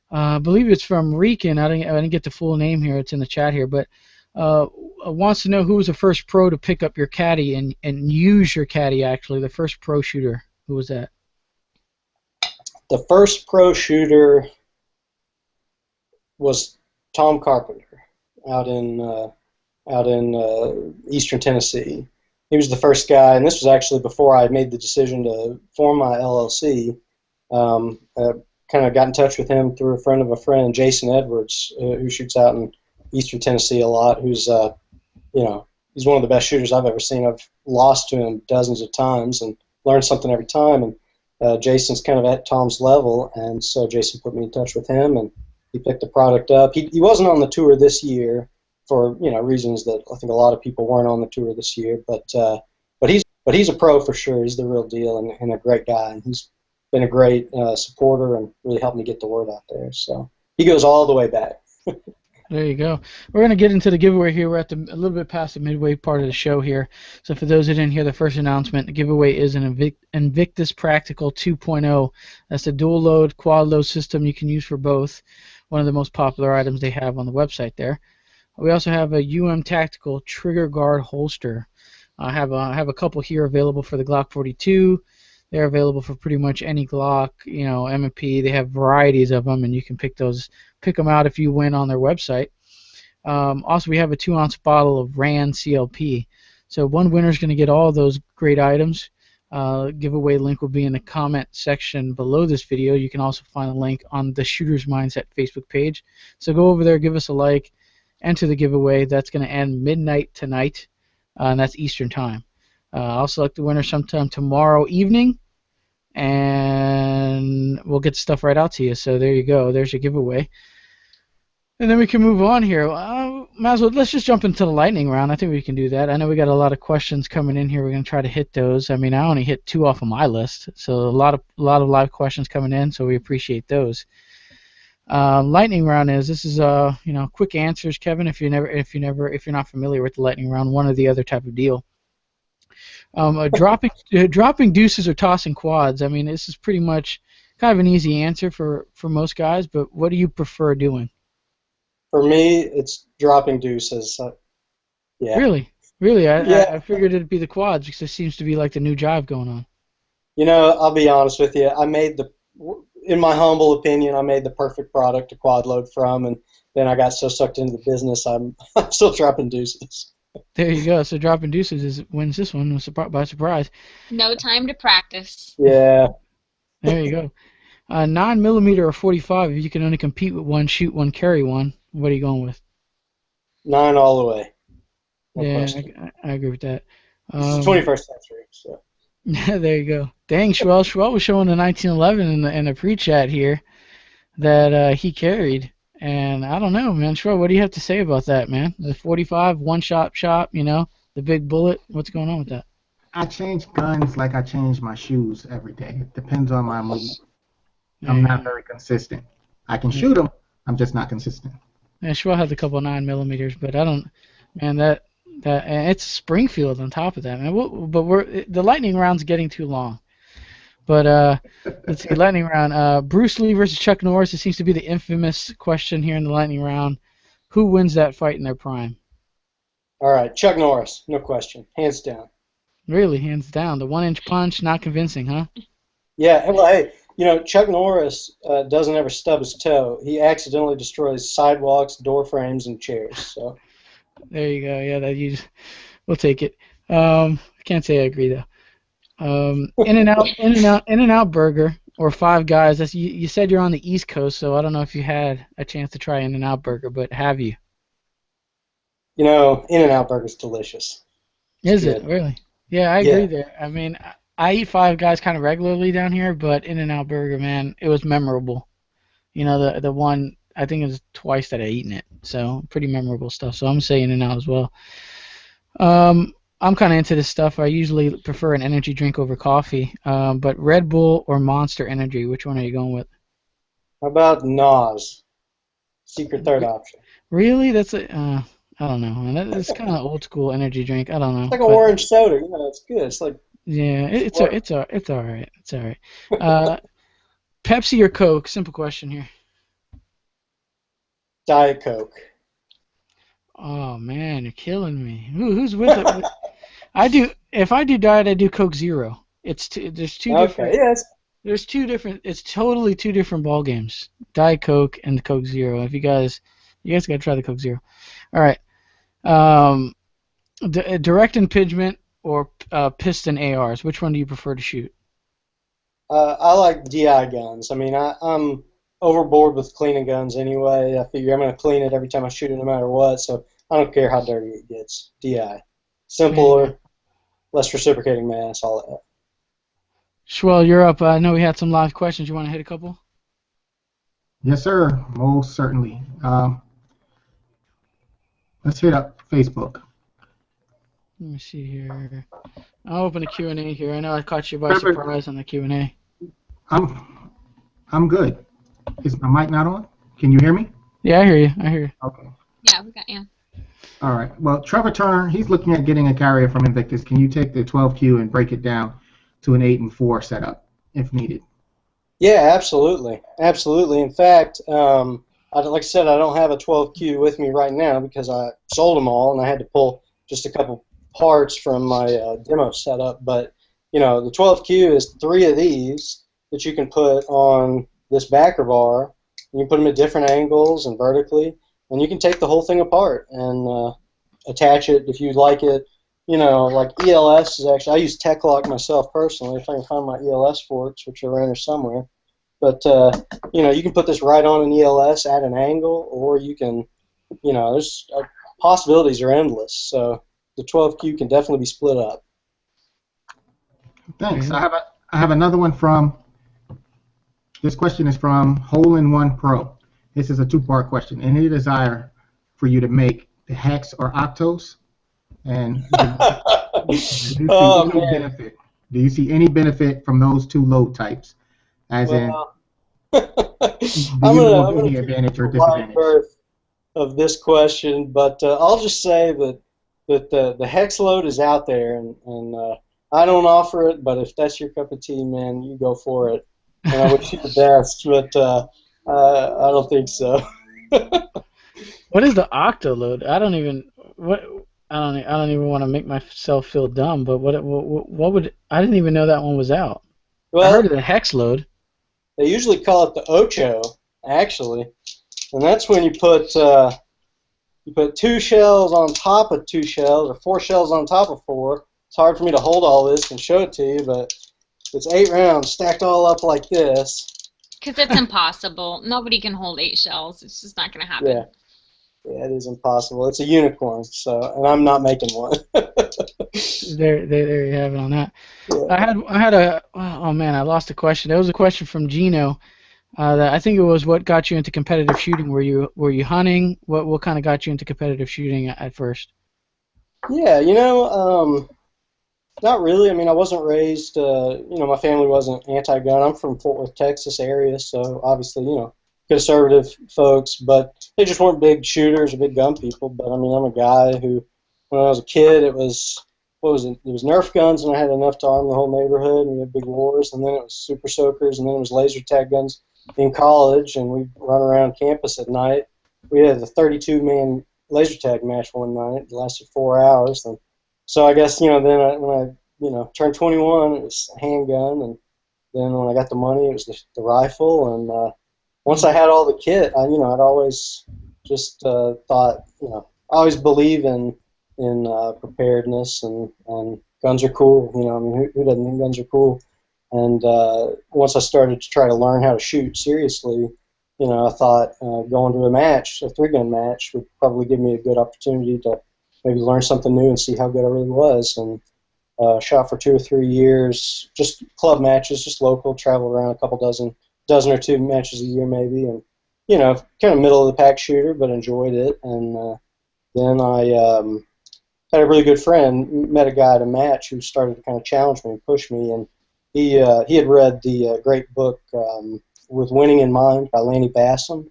I believe it's from Rican. I didn't get the full name here. It's in the chat here, but wants to know who was the first pro to pick up your caddy and use your caddy. Actually, the first pro shooter. Who was that? The first pro shooter was Tom Carpenter out in Eastern Tennessee. He was the first guy, and this was actually before I made the decision to form my LLC. Kind of got in touch with him through a friend of a friend, Jason Edwards, who shoots out in Eastern Tennessee a lot. Who's he's one of the best shooters I've ever seen. I've lost to him dozens of times and learned something every time. And Jason's kind of at Tom's level, and so Jason put me in touch with him, and he picked the product up. He wasn't on the tour this year for reasons that I think a lot of people weren't on the tour this year, but he's a pro for sure. He's the real deal, and a great guy, and he's been a great supporter and really helped me get the word out there. So he goes all the way back. There you go. We're going to get into the giveaway here. We're at a little bit past the midway part of the show here. So for those who didn't hear the first announcement, the giveaway is an Invictus Practical 2.0. That's a dual load, quad load system you can use for both. One of the most popular items they have on the website there. We also have a Tactical Trigger Guard holster. I have a couple here available for the Glock 42. They're available for pretty much any Glock, M&P. They have varieties of them, and you can pick them out if you win on their website. Also, we have a 2-ounce bottle of RAN CLP. So one winner is going to get all those great items. Giveaway link will be in the comment section below this video. You can also find a link on the Shooter's Mindset Facebook page. So go over there, give us a like, enter the giveaway. That's going to end midnight tonight, and that's Eastern time. I'll select the winner sometime tomorrow evening, and we'll get stuff right out to you. So there you go. There's your giveaway. And then we can move on here. Might as well, let's just jump into the lightning round. I think we can do that. I know we got a lot of questions coming in here. We're going to try to hit those. I mean, I only hit 2 off of my list, so a lot of live questions coming in. So we appreciate those. Lightning round this is quick answers, Kevin. If you're not familiar with the lightning round, one or the other type of deal. Dropping deuces or tossing quads. I mean, this is pretty much kind of an easy answer for most guys. But what do you prefer doing? For me, it's dropping deuces. Yeah. Really? I figured it'd be the quads because there seems to be like the new jive going on. I'll be honest with you. In my humble opinion, I made the perfect product to quad load from, and then I got so sucked into the business, I'm still dropping deuces. There you go. So dropping deuces wins this one by surprise. No time to practice. Yeah. There you go. 9mm or 45. If you can only compete with one, shoot one, carry one. What are you going with? 9 all the way. No I agree with that. It's the 21st century, so. There you go. Dang, Schwell was showing the 1911 in the pre-chat here that he carried. And I don't know, man. Schwell, what do you have to say about that, man? The 45, one-shot, the big bullet. What's going on with that? I change guns like I change my shoes every day. It depends on my mood. I'm not very consistent. I can shoot them. I'm just not consistent. Yeah, Schwell has a couple of 9mm, but I don't. Man, that and it's Springfield on top of that, man. The lightning round's getting too long. But let's see, lightning round. Bruce Lee versus Chuck Norris. It seems to be the infamous question here in the lightning round. Who wins that fight in their prime? All right, Chuck Norris, no question, hands down. Really, hands down. The 1-inch punch, not convincing, huh? Yeah. Well, hey, Chuck Norris doesn't ever stub his toe. He accidentally destroys sidewalks, door frames, and chairs. So. There you go. Yeah, we'll take it. I can't say I agree though. In-N-Out Burger or Five Guys. You said you're on the East Coast, so I don't know if you had a chance to try In-N-Out Burger, but have you? In-N-Out Burger's delicious. Is it really? Yeah, I agree there. I mean, I eat Five Guys kind of regularly down here, but In-N-Out Burger, man, it was memorable. The one. I think it was twice that I eaten it, so pretty memorable stuff. So I'm saying In-N-Out as well. I'm kind of into this stuff. I usually prefer an energy drink over coffee, but Red Bull or Monster Energy, which one are you going with? How about NOS? Secret third option. Really? That's I don't know, man. That's kind of old school energy drink. I don't know. It's like an orange soda. It's good. It's like. Yeah, it's all right. It's all right. Pepsi or Coke? Simple question here. Diet Coke. Oh man, you're killing me. Who's with it? If I do diet, I do Coke Zero. There's two different. Yes. There's two different. It's totally two different ball games. Diet Coke and the Coke Zero. If you guys gotta try the Coke Zero. All right. Direct impingement or piston ARs. Which one do you prefer to shoot? I like DI guns. I mean, I'm overboard with cleaning guns anyway. I figure I'm going to clean it every time I shoot it no matter what, so I don't care how dirty it gets. DI. Simpler, less reciprocating mass, all that. Schwell, you're up. I know we had some live questions. You want to hit a couple? Yes, sir. Most certainly. Let's hit up Facebook. Let me see here. I'll open the Q&A here. I know I caught you by surprise on the Q&A. I'm good. Is my mic not on? Can you hear me? Yeah, I hear you. Yeah, Okay. we got you. All right. Well, Trevor Turner, he's looking at getting a carrier from Invictus. Can you take the 12Q and break it down to an 8 and 4 setup if needed? Yeah, absolutely. Absolutely. In fact, like I said, I don't have a 12Q with me right now because I sold them all and I had to pull just a couple parts from my demo setup. But, the 12Q is 3 of these that you can put on this backer bar. You can put them at different angles and vertically, and you can take the whole thing apart and attach it if you like it like ELS is actually, I use TechLock myself personally if I can find my ELS forks, which are around there somewhere. But, you can put this right on an ELS at an angle, or you can, there's possibilities are endless. So the 12Q can definitely be split up. Thanks. Mhm. I have another one from. This question is from Hole in One Pro. This is a two-part question. Any desire for you to make the hex or octos? And do you see Oh, any man. benefit? Do you see any benefit from those two load types? As in, Well, do you know of I'm gonna any take advantage or the wide disadvantage? berth of this question, but I'll just say that the hex load is out there, and I don't offer it. But if that's your cup of tea, man, you go for it. And I wish you the best, but I don't think so. What is the octo load? I don't even what I don't even want to make myself feel dumb. But what would I didn't even know that one was out. I heard Well, of the hex load. they usually call it the ocho, actually, and that's when you put two shells on top of two shells, or four shells on top of four. It's hard for me to hold all this and show it to you, but it's 8 rounds stacked all up like this. Because it's impossible. Nobody can hold 8 shells. It's just not going to Yeah, happen. yeah, it is impossible. It's a unicorn, and I'm not making one. There you have it on that. Yeah. I had a oh man, I lost a question. There was a question from Gino. That I think it was what got you into competitive shooting. Were you hunting? What kind of got you into competitive shooting at first? Yeah, not really. I mean, I wasn't raised, my family wasn't anti-gun. I'm from Fort Worth, Texas area, so obviously, conservative folks, but they just weren't big shooters or big gun people. But I mean, I'm a guy who, when I was a kid, what was it? It was Nerf guns, and I had enough to arm the whole neighborhood, and we had big wars, and then it was super soakers, and then it was laser tag guns in college, and we'd run around campus at night. We had a 32-man laser tag match one night. It lasted 4 hours, and so I guess then when I turned 21, it was a handgun, and then when I got the money, it was the rifle. And once I had all the kit, I'd always just thought, I always believe in preparedness, and guns are cool. I mean, who doesn't think guns are cool? And once I started to try to learn how to shoot seriously, I thought going to a 3-gun match would probably give me a good opportunity to maybe learn something new and see how good I really was. And shot for 2 or 3 years, just club matches, just local, traveled around a couple dozen or two matches a year maybe, and kind of middle of the pack shooter, but enjoyed it. And then I had a really good friend, met a guy at a match who started to kind of challenge me and push me, and he had read the great book With Winning in Mind by Lanny Bassam,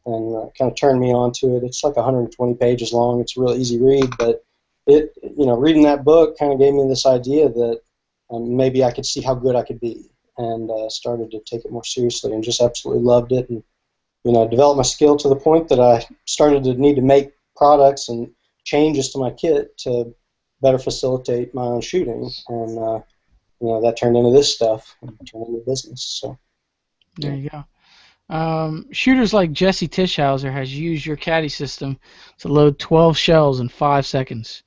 and kind of turned me on to it. It's like 120 pages long. It's a real easy read, but reading that book kind of gave me this idea that maybe I could see how good I could be, and started to take it more seriously, and just absolutely loved it, and developed my skill to the point that I started to need to make products and changes to my kit to better facilitate my own shooting, and that turned into this stuff, and turned into business. So There yeah. you go. Shooters like Jesse Tischhauser has used your caddy system to load 12 shells in 5 seconds.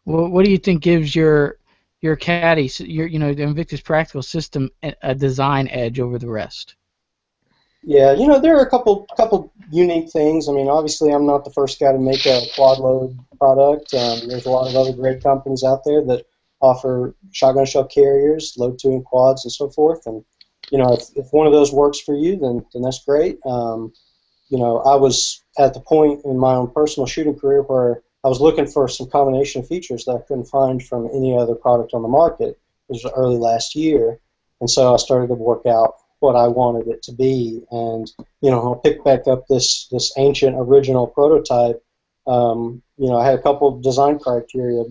What do you think gives your caddy, the Invictus Practical System, a design edge over the rest? Yeah, there are a couple unique things. I mean, obviously, I'm not the first guy to make a quad load product. There's a lot of other great companies out there that offer shotgun shell carriers, load 2 and quads, and so forth. And if one of those works for you, then that's great. I was at the point in my own personal shooting career where I was looking for some combination of features that I couldn't find from any other product on the market. It was early last year, and so I started to work out what I wanted it to be. And I'll pick back up this ancient original prototype. I had a couple of design criteria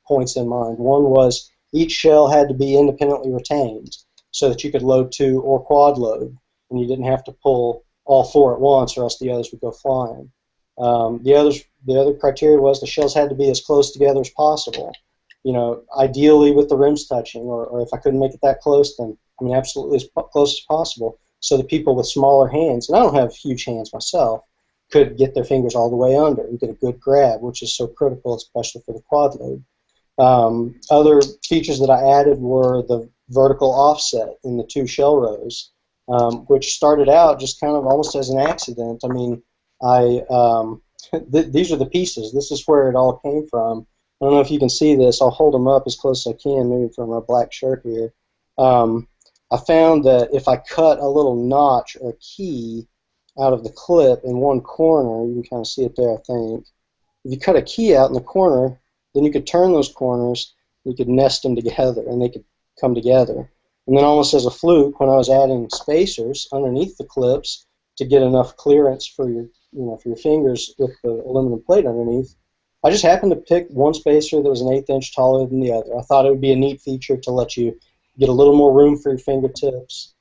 points in mind. One was each shell had to be independently retained so that you could load 2 or quad load, and you didn't have to pull all 4 at once, or else the others would go flying. The other criteria was the shells had to be as close together as possible. Ideally with the rims touching, or if I couldn't make it that close, then absolutely as close as possible, so that people with smaller hands, and I don't have huge hands myself, could get their fingers all the way under and get a good grab, which is so critical, especially for the quad load. Other features that I added were the vertical offset in the two shell rows, which started out just kind of almost as an accident. I mean, these are the pieces. This is where it all came from. I don't know if you can see this. I'll hold them up as close as I can, maybe from my black shirt here. I found that if I cut a little notch or key out of the clip in one corner, you can kind of see it there, I think. If you cut a key out in the corner, then you could turn those corners, you could nest them together, and they could come together. And then almost as a fluke, when I was adding spacers underneath the clips to get enough clearance for your, for your fingers with the aluminum plate underneath, I just happened to pick one spacer that was an 1/8 inch taller than the other. I thought it would be a neat feature to let you get a little more room for your fingertips.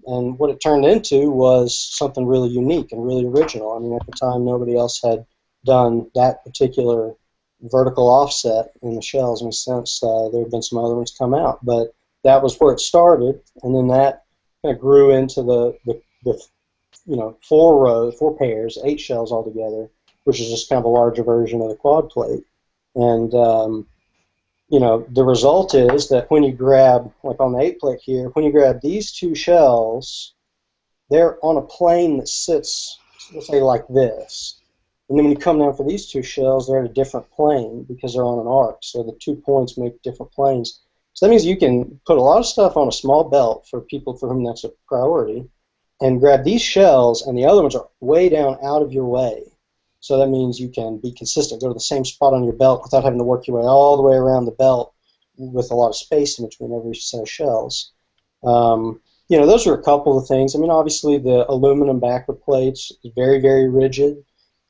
And what it turned into was something really unique and really original. I mean, at the time, nobody else had done that particular vertical offset in the shells. And since there have been some other ones come out, but that was where it started, and then that kind of grew into the 4 pairs, 8 shells altogether, which is just kind of a larger version of the quad plate. And the result is that when you grab, like on the 8 plate here, when you grab these 2 shells, they're on a plane that sits, let's say, like this. And then when you come down for these 2 shells, they're at a different plane because they're on an arc. So the 2 points make different planes. So that means you can put a lot of stuff on a small belt for people for whom that's a priority, and grab these shells, and the other ones are way down out of your way. So that means you can be consistent, go to the same spot on your belt without having to work your way all the way around the belt with a lot of space in between every set of shells. Those are a couple of things. I mean, obviously the aluminum backer plates is very, very rigid.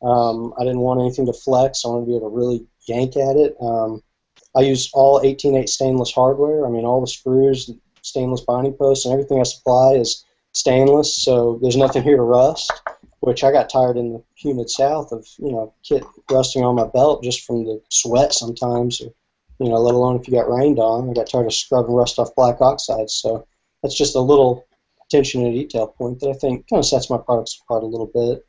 I didn't want anything to flex. I wanted to be able to really yank at it. I use all 18/8 stainless hardware. I mean, all the screws, stainless binding posts, and everything I supply is stainless, so there's nothing here to rust, which I got tired in the humid South of, kit rusting on my belt just from the sweat sometimes, or, let alone if you got rained on. I got tired of scrubbing rust off black oxides, so that's just a little attention to detail point that I think kind of sets my products apart a little bit.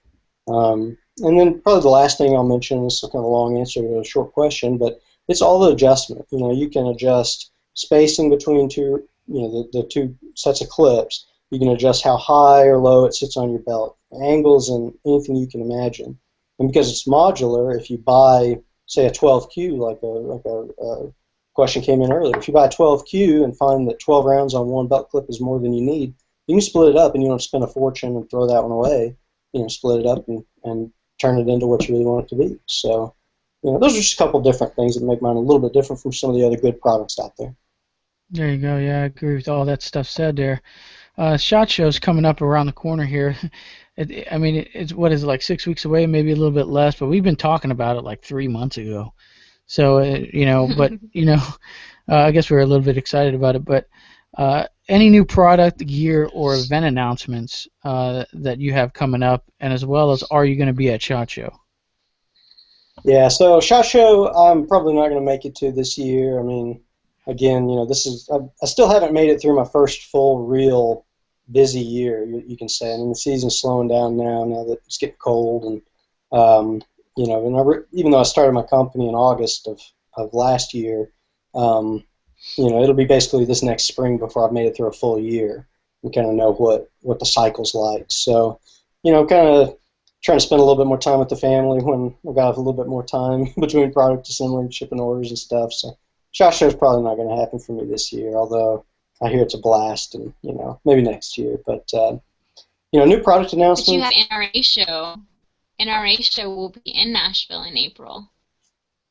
And then probably the last thing I'll mention is kind of a long answer to a short question, but it's all the adjustment. You can adjust spacing between the 2 sets of clips. You can adjust how high or low it sits on your belt, angles, and anything you can imagine. And because it's modular, if you buy, say, a 12Q, like a question came in earlier, if you buy a 12Q and find that 12 rounds on one belt clip is more than you need, you can split it up, and you don't spend a fortune and throw that one away. Split it up and turn it into what you really want it to be. So, those are just a couple different things that make mine a little bit different from some of the other good products out there. There you go. Yeah, I agree with all that stuff said there. SHOT Show's coming up around the corner here. It's what is it, like 6 weeks away, maybe a little bit less, but we've been talking about it like 3 months ago. So, I guess we're a little bit excited about it. But any new product, gear, or event announcements that you have coming up, and as well as, are you going to be at SHOT Show? Yeah, so SHOT Show, I'm probably not going to make it to this year. I mean, again, I still haven't made it through my first full, real busy year, you can say. I mean, the season's slowing down now that it's getting cold, and even though I started my company in August of last year, it'll be basically this next spring before I've made it through a full year and kind of know what the cycle's like. So, kind of trying to spend a little bit more time with the family when I've got a little bit more time between product assembly, shipping orders, and stuff. So, SHOT Show's probably not going to happen for me this year, although I hear it's a blast, and maybe next year. But new product announcements. But you have NRA show. NRA show will be in Nashville in April.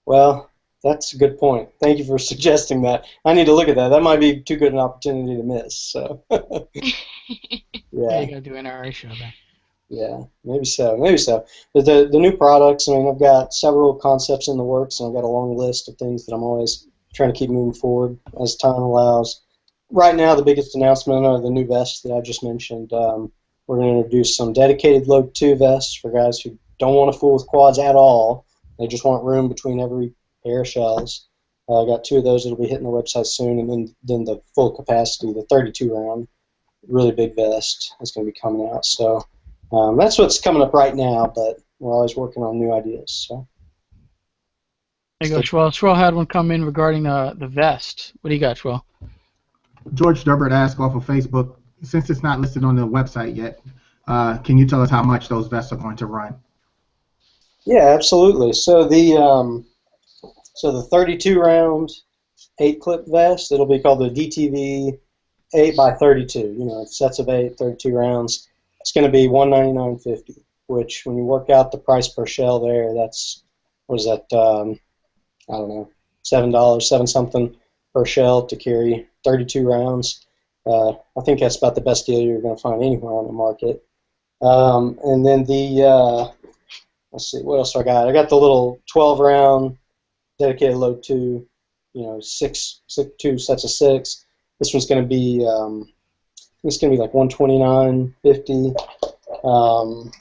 Well, that's a good point. Thank you for suggesting that. I need to look at that. That might be too good an opportunity to miss. So, yeah, you got to do NRA show then. Yeah, maybe so. But the new products, I've got several concepts in the works, and I've got a long list of things that I'm always trying to keep moving forward as time allows. Right now, the biggest announcement are the new vests that I just mentioned. We're going to introduce some dedicated Load 2 vests for guys who don't want to fool with quads at all. They just want room between every pair of shells. I got 2 of those that'll be hitting the website soon, and then the full capacity, the 32 round, really big vest is going to be coming out. So that's what's coming up right now, but we're always working on new ideas. So. There you go, Schwell. Schwell had one come in regarding the vest. What do you got, Schwell? George Durbert asked off of Facebook, since it's not listed on the website yet, can you tell us how much those vests are going to run? Yeah, absolutely. So the 32 round 8 clip vest, it'll be called the DTV 8 by 32. You know, it's sets of 8, 32 rounds. It's going to be $199.50, which when you work out the price per shell there, that's, what is that, I don't know, $7, 7 something per shell to carry 32 rounds. I think that's about the best deal you're going to find anywhere on the market. And then let's see, what else do I got? I got the little 12 round dedicated load 2, you know, two sets of 6. This one's going to be, it's going to be like $129.50.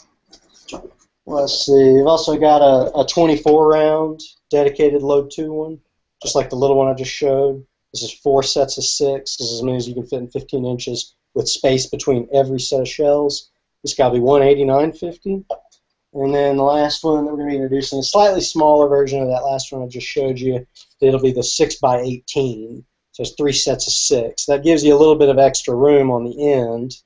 Let's see, I've also got a 24 round dedicated load 2 one, just like the little one I just showed. This is 4 sets of 6. This is as many as you can fit in 15 inches with space between every set of shells. This got to be $189.50. And then the last one that we're going to be introducing, a slightly smaller version of that last one I just showed you. It'll be the 6 by 18. So it's 3 sets of 6. That gives you a little bit of extra room on the end.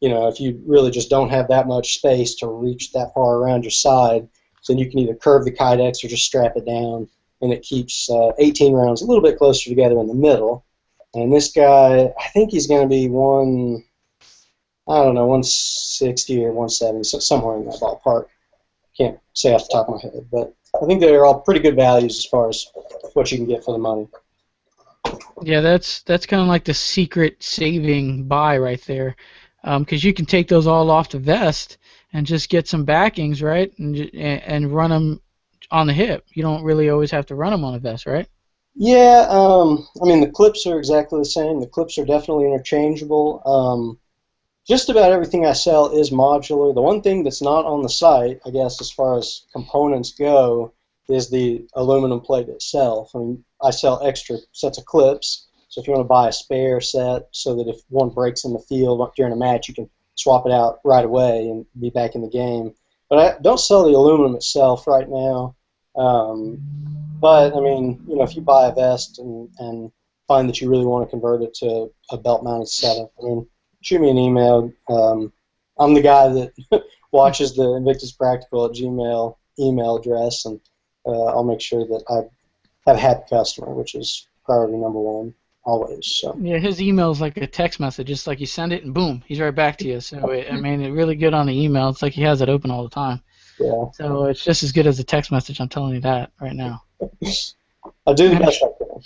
You know, if you really just don't have that much space to reach that far around your side, then you can either curve the kydex or just strap it down, and it keeps 18 rounds a little bit closer together in the middle. And this guy, I think he's going to be 160 or 170, so somewhere in that ballpark. Can't say off the top of my head, but I think they're all pretty good values as far as what you can get for the money. Yeah, that's kind of like the secret saving buy right there, because you can take those all off the vest and just get some backings, right, and run them on the hip. You don't really always have to run them on a vest, right? Yeah, I mean, the clips are exactly the same. The clips are definitely interchangeable. Just about everything I sell is modular. The one thing that's not on the site, I guess, as far as components go, is the aluminum plate itself. I mean, I sell extra sets of clips, so if you want to buy a spare set so that if one breaks in the field during a match, you can swap it out right away and be back in the game. But I don't sell the aluminum itself right now. But, I mean, you know, if you buy a vest and find that you really want to convert it to a belt-mounted setup, I mean, shoot me an email. I'm the guy that watches the Invictus Practical at Gmail email address, and I'll make sure that I have a happy customer, which is priority number one always. So. Yeah, his email is like a text message. Just like you send it and boom, he's right back to you. So I mean, it's really good on the email. It's like he has it open all the time. Yeah. So it's just as good as a text message. I'm telling you that right now. I'll do the best I can.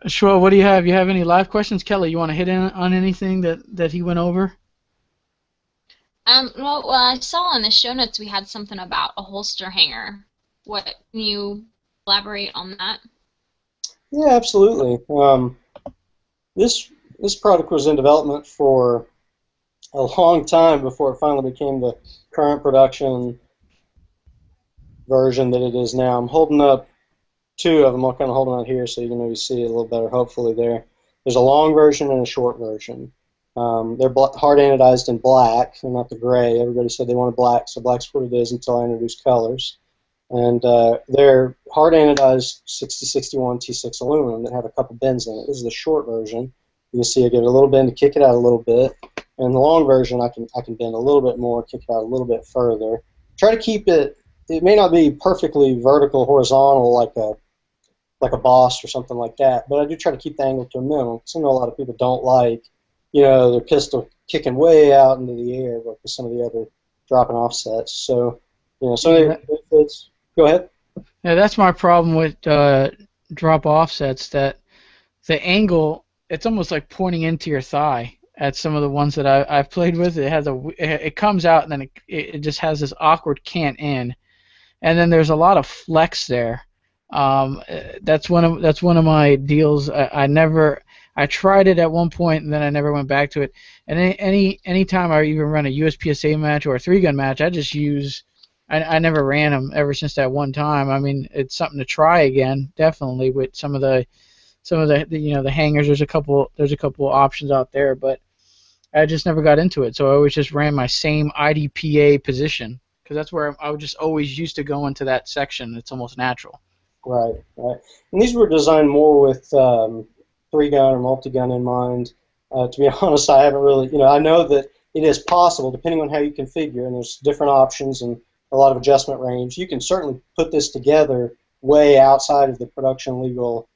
Schwell, what do you have? You have any live questions? Kelly, you want to hit in on anything that he went over? Well, I saw on the show notes we had something about a holster hanger. What, can you elaborate on that? Yeah, absolutely. This product was in development for a long time before it finally became the current production version that it is now. I'm holding up 2 of them. I'll kind of hold them out here so you can maybe see it a little better, hopefully there. There's a long version and a short version. They're hard anodized in black. They're not the gray. Everybody said they wanted black, so black's what it is until I introduced colors. And they're hard anodized 6061 T6 aluminum that have a couple bends in it. This is the short version. You can see I give it a little bend to kick it out a little bit. And the long version, I can bend a little bit more, kick it out a little bit further. Try to keep it. It may not be perfectly vertical, horizontal like a boss or something like that, but I do try to keep the angle to a minimum. Because I know a lot of people don't like, you know, their pistol kicking way out into the air with some of the other dropping offsets. So, you know, some of the benefits. Go ahead. Yeah, that's my problem with drop offsets. That the angle, it's almost like pointing into your thigh. At some of the ones that I've played with, it comes out and then it just has this awkward cant in, and then there's a lot of flex there. That's one of my deals. I tried it at one point and then I never went back to it. And any time I even run a USPSA match or a 3-gun match, I just use. I never ran them ever since that one time. I mean, it's something to try again, definitely with some of the you know, the hangers. There's a couple options out there, but I just never got into it. So I always just ran my same IDPA position because that's where I would just always used to go into that section. It's almost natural. Right, right. And these were designed more with three-gun or multi-gun in mind. To be honest, I haven't really, I know that it is possible, depending on how you configure, and there's different options and a lot of adjustment range. You can certainly put this together way outside of the production legal,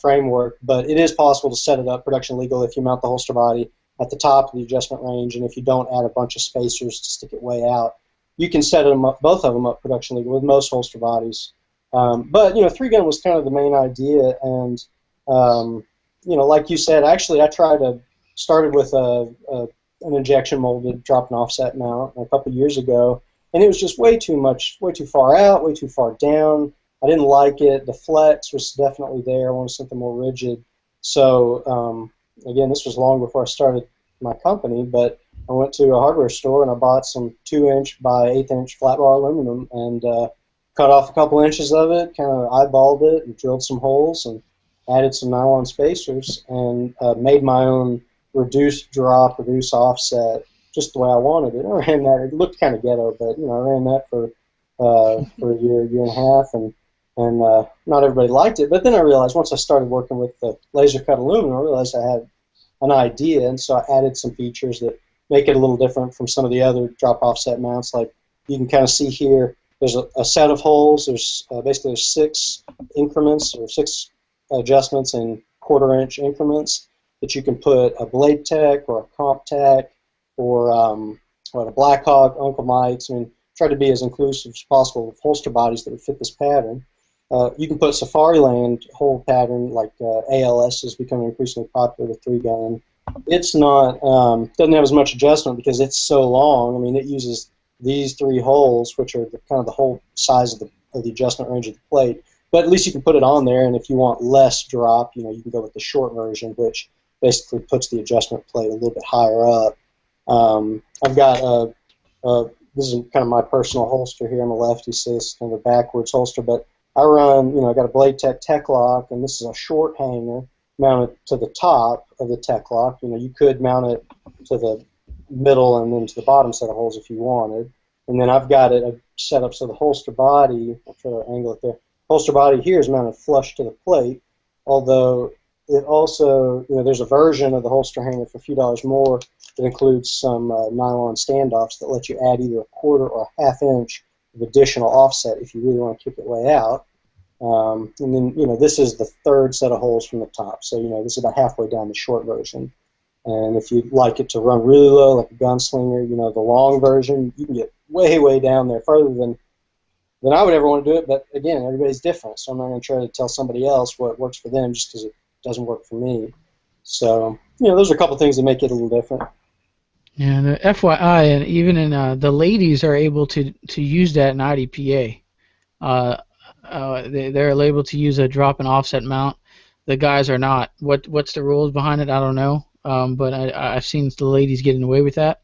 framework, but it is possible to set it up production legal if you mount the holster body at the top of the adjustment range, and if you don't add a bunch of spacers to stick it way out. You can set them up, both of them up production legal with most holster bodies. But three-gun was kind of the main idea, and like you said, actually, started with an injection molded drop and offset mount a couple years ago, and it was just way too much, way too far out, way too far down. I didn't like it. The flex was definitely there. I wanted something more rigid. So again, this was long before I started my company, but I went to a hardware store and I bought some 2-inch by 1/8-inch flat bar aluminum and cut off a couple inches of it, kind of eyeballed it, and drilled some holes and added some nylon spacers and made my own reduce drop, reduce offset, just the way I wanted it. I ran that. It looked kind of ghetto, but I ran that for a year and a half, and not everybody liked it. But then I realized once I started working with the laser cut aluminum, I realized I had an idea, and so I added some features that make it a little different from some of the other drop offset mounts. Like you can kind of see here, there's a set of holes. There's basically 6 increments or 6 adjustments in 1/4-inch increments that you can put a blade tech or a comp tech or a Blackhawk, Uncle Mike's. I mean, try to be as inclusive as possible with holster bodies that would fit this pattern. You can put Safariland hole pattern, like ALS is becoming increasingly popular with 3-gun. It's not doesn't have as much adjustment because it's so long. I mean, it uses these 3 holes, which are kind of the whole size of the adjustment range of the plate. But at least you can put it on there, and if you want less drop, you can go with the short version, which basically puts the adjustment plate a little bit higher up. I've got this is kind of my personal holster here on the left. You see it's kind of a backwards holster, but I run, I got a Blade Tech lock, and this is a short hanger mounted to the top of the Tech lock. You could mount it to the middle and then to the bottom set of holes if you wanted. And then I've got it set up so the holster body, I'll try to angle it there, holster body here is mounted flush to the plate, although it also, there's a version of the holster hanger for a few dollars more that includes some nylon standoffs that let you add either a 1/4 or a 1/2 inch of additional offset if you really want to kick it way out. And then, this is the 3rd set of holes from the top. So, this is about halfway down the short version. And if you'd like it to run really low, like a gunslinger, the long version, you can get way, way down there, further than I would ever want to do it. But again, everybody's different, so I'm not going to try to tell somebody else what works for them just because it doesn't work for me. So, those are a couple things that make it a little different. Yeah, and FYI, and even in the ladies are able to use that in IDPA. They're able to use a drop and offset mount. The guys are not. What's the rules behind it? I don't know. But I've seen the ladies getting away with that.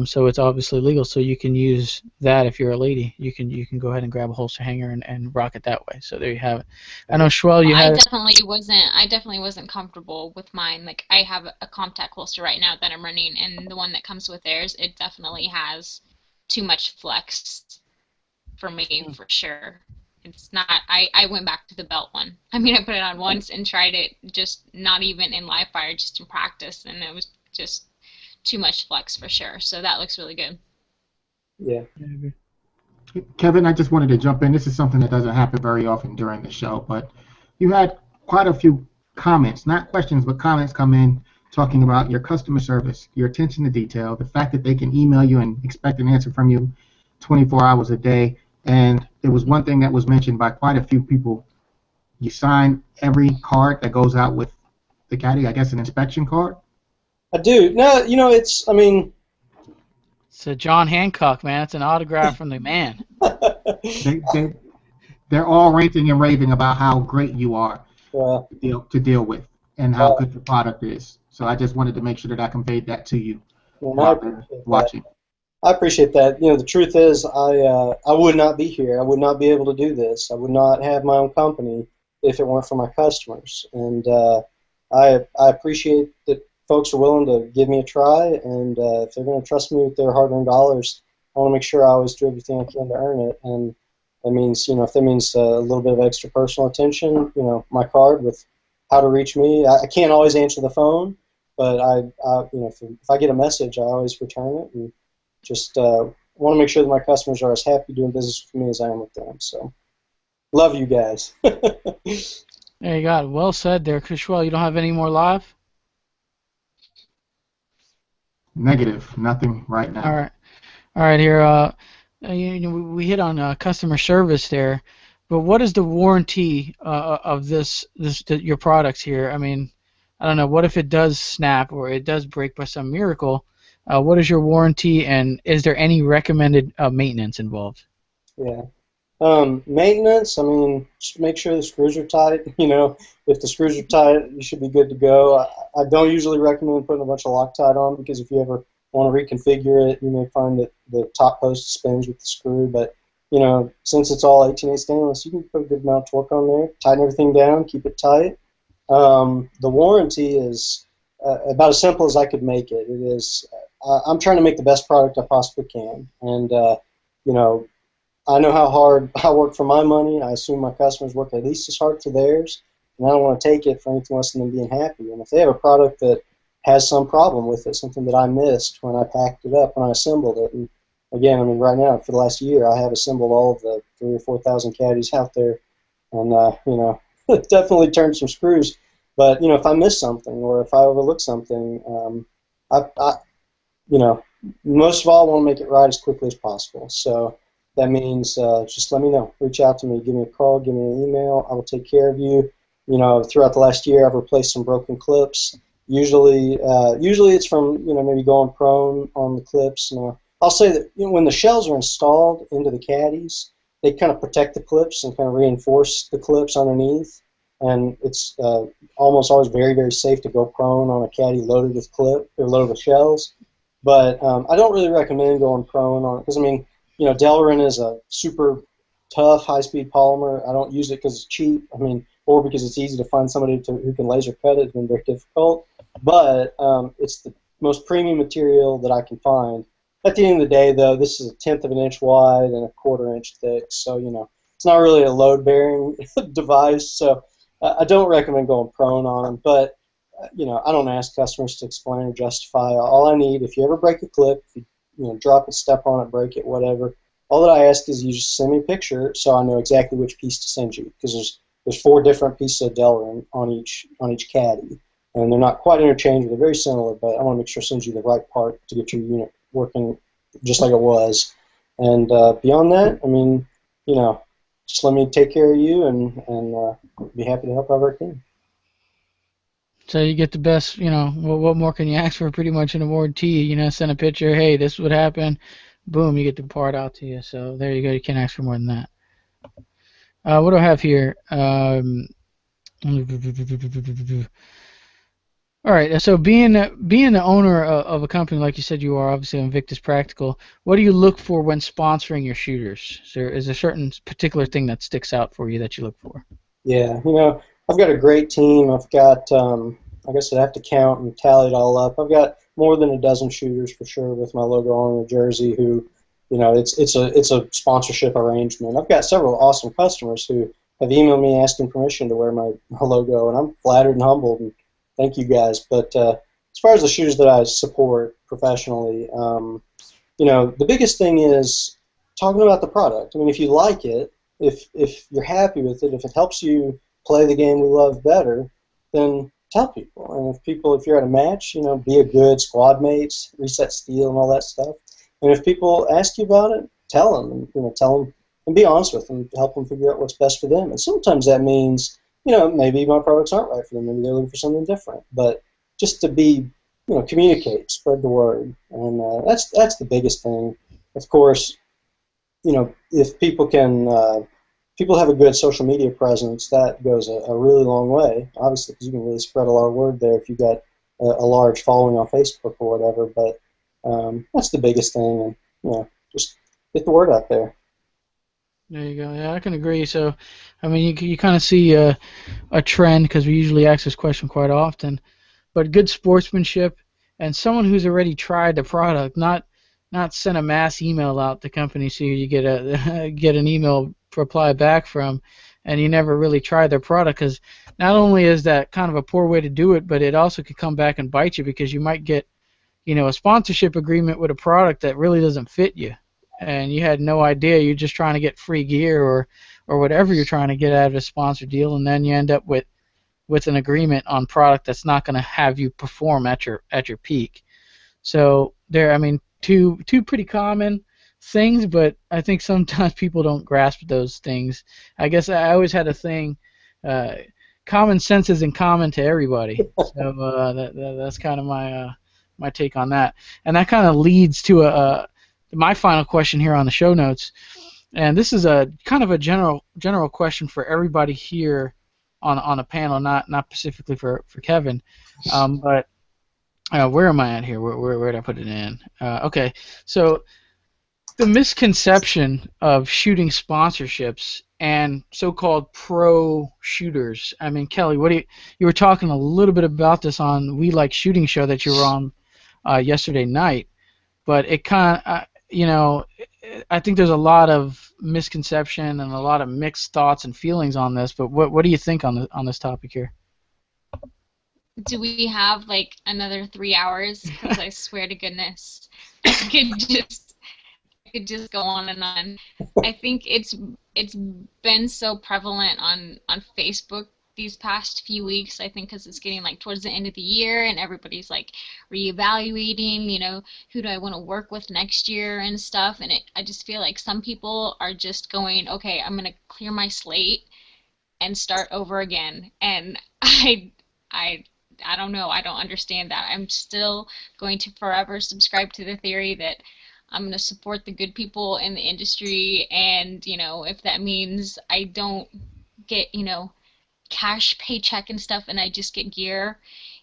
So it's obviously legal. So you can use that if you're a lady. You can go ahead and grab a holster hanger and rock it that way. So there you have it. I know Schwell, you had. I definitely wasn't comfortable with mine. Like I have a Comtac holster right now that I'm running, and the one that comes with theirs, it definitely has too much flex for me for sure. It's not. I went back to the belt one. I mean, I put it on once and tried it, just not even in live fire, just in practice, and it was just too much flex for sure. So that looks really good. Yeah. Kevin, I just wanted to jump in. This is something that doesn't happen very often during the show, but you had quite a few comments, not questions, but comments come in talking about your customer service, your attention to detail, the fact that they can email you and expect an answer from you 24 hours a day. And there was one thing that was mentioned by quite a few people. You sign every card that goes out with the caddy, I guess an inspection card? I do. No, it's, I mean... It's a John Hancock, man. It's an autograph from the man. They're all ranting and raving about how great you are to deal with and how good the product is. So I just wanted to make sure that I conveyed that to you while they're watching. I appreciate that. The truth is, I would not be here. I would not be able to do this. I would not have my own company if it weren't for my customers. And I appreciate that folks are willing to give me a try. And if they're going to trust me with their hard-earned dollars, I want to make sure I always do everything I can to earn it. And That means, if that means a little bit of extra personal attention, my card with how to reach me. I can't always answer the phone, but if I get a message, I always return it, and just want to make sure that my customers are as happy doing business with me as I am with them. So, love you guys. There you go. Well said there, Kushwell. You don't have any more live? Negative. Nothing right All now. right. All right, here. We hit on customer service there, but what is the warranty of your products here? I mean, I don't know. What if it does snap or it does break by some miracle? What is your warranty, and is there any recommended maintenance involved? Yeah. Maintenance, I mean, just make sure the screws are tight. If the screws are tight, you should be good to go. I don't usually recommend putting a bunch of Loctite on, because if you ever want to reconfigure it, you may find that the top post spins with the screw. But, since it's all 18A stainless, you can put a good amount of torque on there, tighten everything down, keep it tight. The warranty is about as simple as I could make it. It is, I'm trying to make the best product I possibly can. And, I know how hard I work for my money. I assume my customers work at least as hard for theirs, and I don't want to take it for anything less than them being happy. And if they have a product that has some problem with it, something that I missed when I packed it up, when I assembled it, and again, I mean, right now, for the last year, I have assembled all of the 3,000 or 4,000 caddies out there, and, definitely turned some screws. But, if I miss something or if I overlook something, I most of all, I want to make it right as quickly as possible. So that means just let me know. Reach out to me. Give me a call. Give me an email. I will take care of you. Throughout the last year, I've replaced some broken clips. Usually it's from maybe going prone on the clips. I'll say that when the shells are installed into the caddies, they kind of protect the clips and kind of reinforce the clips underneath. And it's almost always very, very safe to go prone on a caddy loaded with shells. But I don't really recommend going prone on it, because, I mean, Delrin is a super tough, high-speed polymer. I don't use it because it's cheap. I mean, or because it's easy to find somebody who can laser cut it. It's been very difficult. But it's the most premium material that I can find. At the end of the day, though, this is a 1/10 of an inch wide and a 1/4 inch thick. So, it's not really a load-bearing device. So I don't recommend going prone on them. But I don't ask customers to explain or justify. All I need, if you ever break a clip, if you drop it, step on it, break it, whatever, all that I ask is you just send me a picture so I know exactly which piece to send you, because there's 4 different pieces of Delrin on each caddy, and they're not quite interchangeable. They're very similar, but I want to make sure I send you the right part to get your unit working just like it was. And beyond that, I mean, just let me take care of you, and be happy to help however I can. So you get the best, what more can you ask for pretty much in a warranty? Send a picture, hey, this would happen, boom, you get the part out to you. So there you go, you can't ask for more than that. What do I have here? All right, so being the owner of a company like you said you are, obviously Invictus Practical, what do you look for when sponsoring your shooters? Is there a certain particular thing that sticks out for you that you look for? Yeah, I've got a great team. I've got, I guess I'd have to count and tally it all up. I've got more than a dozen shooters for sure with my logo on the jersey who, it's a sponsorship arrangement. I've got several awesome customers who have emailed me asking permission to wear my logo, and I'm flattered and humbled, and thank you guys. But as far as the shooters that I support professionally, the biggest thing is talking about the product. I mean, if you like it, if you're happy with it, if it helps you play the game we love better, then tell people. And if you're at a match, be a good squad mate, reset steel and all that stuff. And if people ask you about it, tell them, and be honest with them, help them figure out what's best for them. And sometimes that means, maybe my products aren't right for them, maybe they're looking for something different. But just to be, communicate, spread the word, and that's the biggest thing. Of course, if people have a good social media presence, that goes a really long way, obviously, because you can really spread a lot of word there if you've got a large following on Facebook or whatever. But that's the biggest thing, and just get the word out there. There you go. Yeah, I can agree. So, I mean, you kind of see a trend, because we usually ask this question quite often, but good sportsmanship and someone who's already tried the product, not not send a mass email out to companies who you get a get an email reply back from, and you never really try their product. Because not only is that kind of a poor way to do it, but it also could come back and bite you, because you might get, a sponsorship agreement with a product that really doesn't fit you, and you had no idea. You're just trying to get free gear or whatever you're trying to get out of a sponsor deal, and then you end up with an agreement on product that's not going to have you perform at your peak. So there, I mean, two pretty common things, but I think sometimes people don't grasp those things. I guess I always had a thing. Uh, Common sense isn't common to everybody, so that's kind of my take on that. And that kind of leads to my final question here on the show notes. And this is a kind of a general question for everybody here on a panel, not specifically for Kevin, but where am I at here? Where did I put it in? Okay, so the misconception of shooting sponsorships and so-called pro shooters. I mean, Kelly, you were talking a little bit about this on We Like Shooting show that you were on yesterday night, but it kind of, I think there's a lot of misconception and a lot of mixed thoughts and feelings on this. But what do you think on this topic here? Do we have like another 3 hours? Because I swear to goodness, I could just go on and on. I think it's been so prevalent on Facebook these past few weeks. I think because it's getting like towards the end of the year and everybody's like reevaluating, who do I want to work with next year and stuff. And I just feel like some people are just going, okay, I'm gonna clear my slate and start over again. And I don't know. I don't understand that. I'm still going to forever subscribe to the theory that I'm going to support the good people in the industry, and, if that means I don't get, cash paycheck and stuff and I just get gear,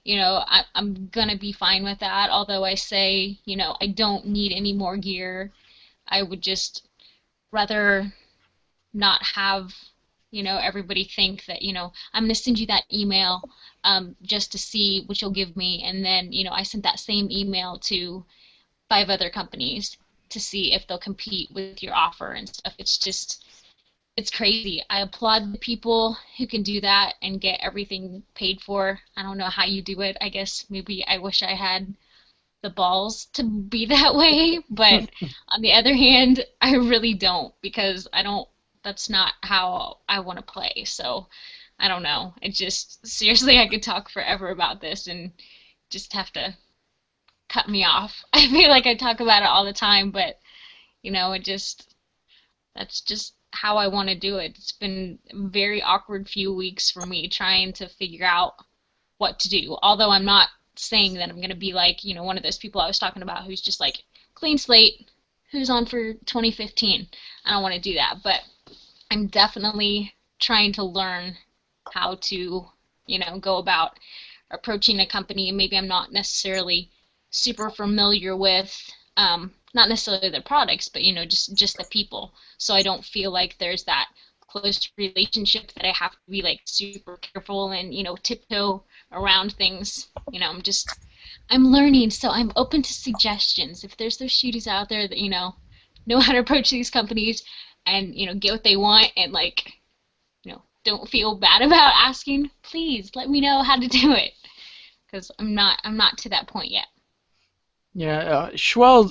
I'm going to be fine with that. Although I say, I don't need any more gear. I would just rather not have everybody think that, I'm going to send you that email just to see what you'll give me. And then, I sent that same email to 5 other companies to see if they'll compete with your offer and stuff. It's crazy. I applaud the people who can do that and get everything paid for. I don't know how you do it. I guess maybe I wish I had the balls to be that way. But on the other hand, I really don't, because that's not how I want to play. So I don't know. It just, seriously, I could talk forever about this and just have to cut me off. I feel like I talk about it all the time, but that's just how I want to do it. It's been a very awkward few weeks for me trying to figure out what to do. Although I'm not saying that I'm going to be like, one of those people I was talking about who's just like, clean slate, who's on for 2015. I don't want to do that, but I'm definitely trying to learn how to, go about approaching a company. Maybe I'm not necessarily super familiar with, not necessarily the products, but just the people. So I don't feel like there's that close relationship that I have to be like super careful and tiptoe around things. I'm learning, so I'm open to suggestions. If there's those shooters out there that know how to approach these companies and get what they want and like don't feel bad about asking, please let me know how to do it, because I'm not to that point yet. Yeah, Schwell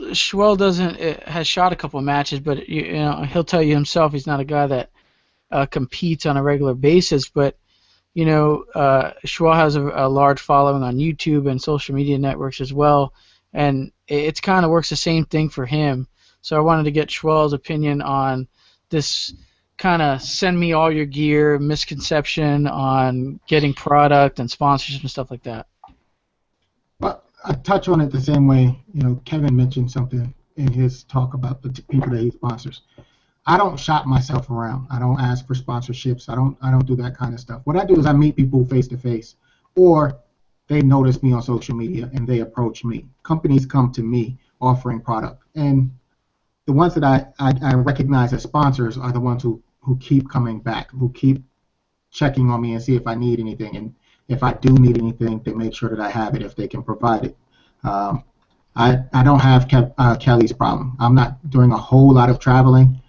has shot a couple of matches, but he'll tell you himself he's not a guy that competes on a regular basis. But Schwell has a large following on YouTube and social media networks as well, and it's kind of works the same thing for him. So I wanted to get Schwell's opinion on this kind of send me all your gear misconception on getting product and sponsorship and stuff like that. Well, I touch on it the same way, Kevin mentioned something in his talk about the people that he sponsors. I don't shop myself around. I don't ask for sponsorships. I don't do that kind of stuff. What I do is I meet people face to face, or they notice me on social media and they approach me. Companies come to me offering product, and the ones that I recognize as sponsors are the ones who keep coming back, who keep checking on me and see if I need anything. And if I do need anything, they make sure that I have it if they can provide it. I don't have Kelly's problem. I'm not doing a whole lot of traveling,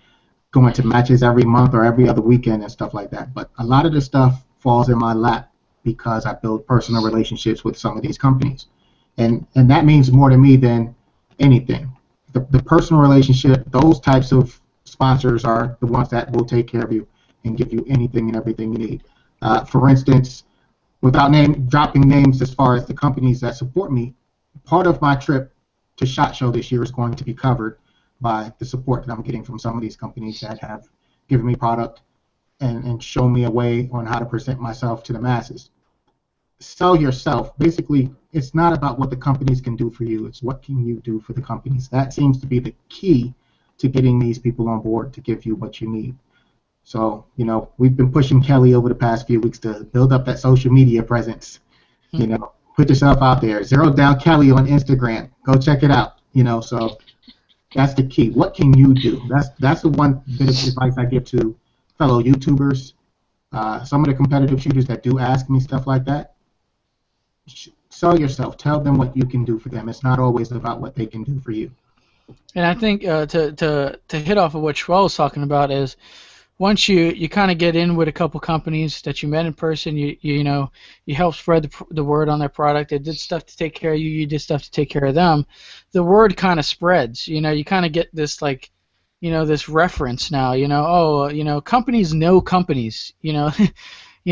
going to matches every month or every other weekend and stuff like that. But a lot of the stuff falls in my lap because I build personal relationships with some of these companies, and that means more to me than anything. The personal relationship, those types of sponsors are the ones that will take care of you and give you anything and everything you need. For instance, without dropping names as far as the companies that support me, part of my trip to SHOT Show this year is going to be covered by the support that I'm getting from some of these companies that have given me product and shown me a way on how to present myself to the masses. Sell yourself. Basically, it's not about what the companies can do for you. It's what can you do for the companies. That seems to be the key to getting these people on board to give you what you need. So, we've been pushing Kelly over the past few weeks to build up that social media presence. Put yourself out there. Zero Down Kelly on Instagram. Go check it out. So that's the key. What can you do? That's the one bit of advice I give to fellow YouTubers. Some of the competitive shooters that do ask me stuff like that. Sell yourself. Tell them what you can do for them. It's not always about what they can do for you. And I think to hit off of what Schwell was talking about is once you kind of get in with a couple companies that you met in person, you help spread the word on their product. They did stuff to take care of you. You did stuff to take care of them. The word kind of spreads. You kind of get this this reference now. Companies know companies.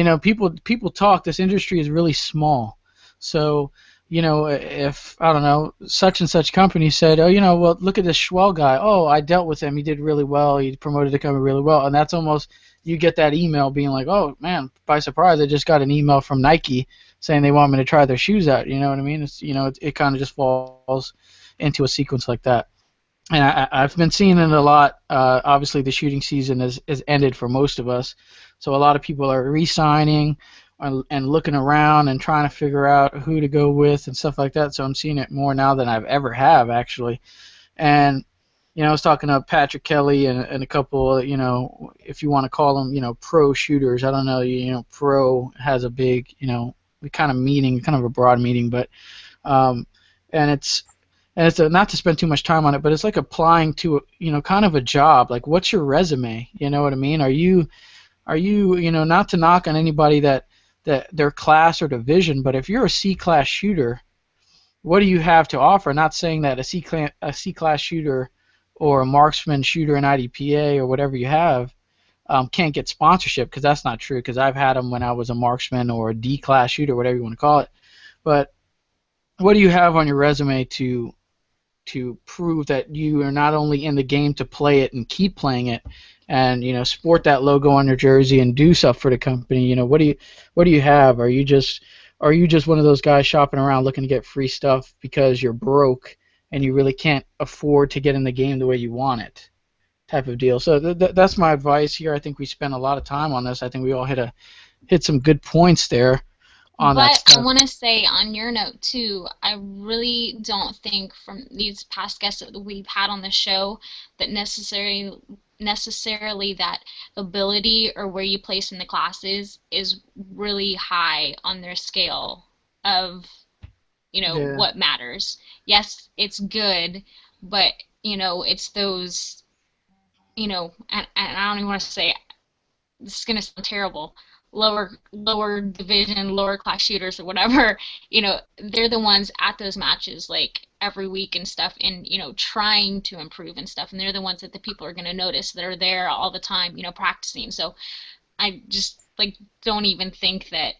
People talk. This industry is really small. So, if, I don't know, such and such company said, oh, well, look at this Schwell guy. Oh, I dealt with him. He did really well. He promoted the company really well. And that's almost, you get that email being like, oh, man, by surprise, I just got an email from Nike saying they want me to try their shoes out. You know what I mean? It's, it kind of just falls into a sequence like that. And I've been seeing it a lot. Obviously, the shooting season is ended for most of us. So a lot of people are re-signing and looking around and trying to figure out who to go with and stuff like that. So I'm seeing it more now than I've ever have, actually. And, I was talking to Patrick Kelly and a couple, if you want to call them, pro shooters. I don't know, pro has a big, kind of meaning, kind of a broad meaning, but, and it's not to spend too much time on it, but it's like applying to, kind of a job. Like, what's your resume? You know what I mean? Are you, not to knock on anybody that their class or division, but if you're a C-class shooter, what do you have to offer? Not saying that a C-class shooter or a marksman shooter in IDPA or whatever you have can't get sponsorship, because that's not true, because I've had them when I was a marksman or a D-class shooter, whatever you want to call it. But what do you have on your resume to prove that you are not only in the game to play it and keep playing it, and sport that logo on your jersey and do stuff for the company? What do you have? Are you just one of those guys shopping around looking to get free stuff because you're broke and you really can't afford to get in the game the way you want it, type of deal? So that's my advice here. I think we spent a lot of time on this. I think we all hit some good points there on that stuff. But I want to say on your note too, I really don't think from these past guests that we've had on the show that necessarily that ability or where you place in the classes is really high on their scale of what matters. Yes, it's good, but it's those and I don't even want to say, this is going to sound terrible, lower division, lower class shooters or whatever, they're the ones at those matches like every week and stuff, and trying to improve and stuff, and they're the ones that the people are going to notice that are there all the time, practicing. So I just don't even think that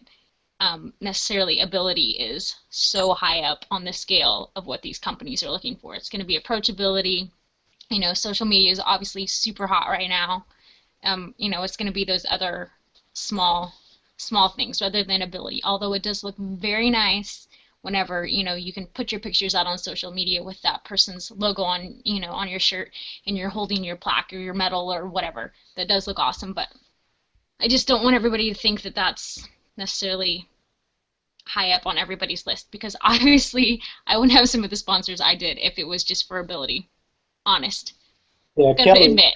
necessarily ability is so high up on the scale of what these companies are looking for. It's going to be approachability. Social media is obviously super hot right now. It's going to be those other small things rather than ability, although it does look very nice whenever you can put your pictures out on social media with that person's logo on on your shirt and you're holding your plaque or your medal or whatever. That does look awesome, but I just don't want everybody to think that that's necessarily high up on everybody's list, because obviously I wouldn't have some of the sponsors I did if it was just for ability. Honest. Yeah, Gotta Kelly, admit,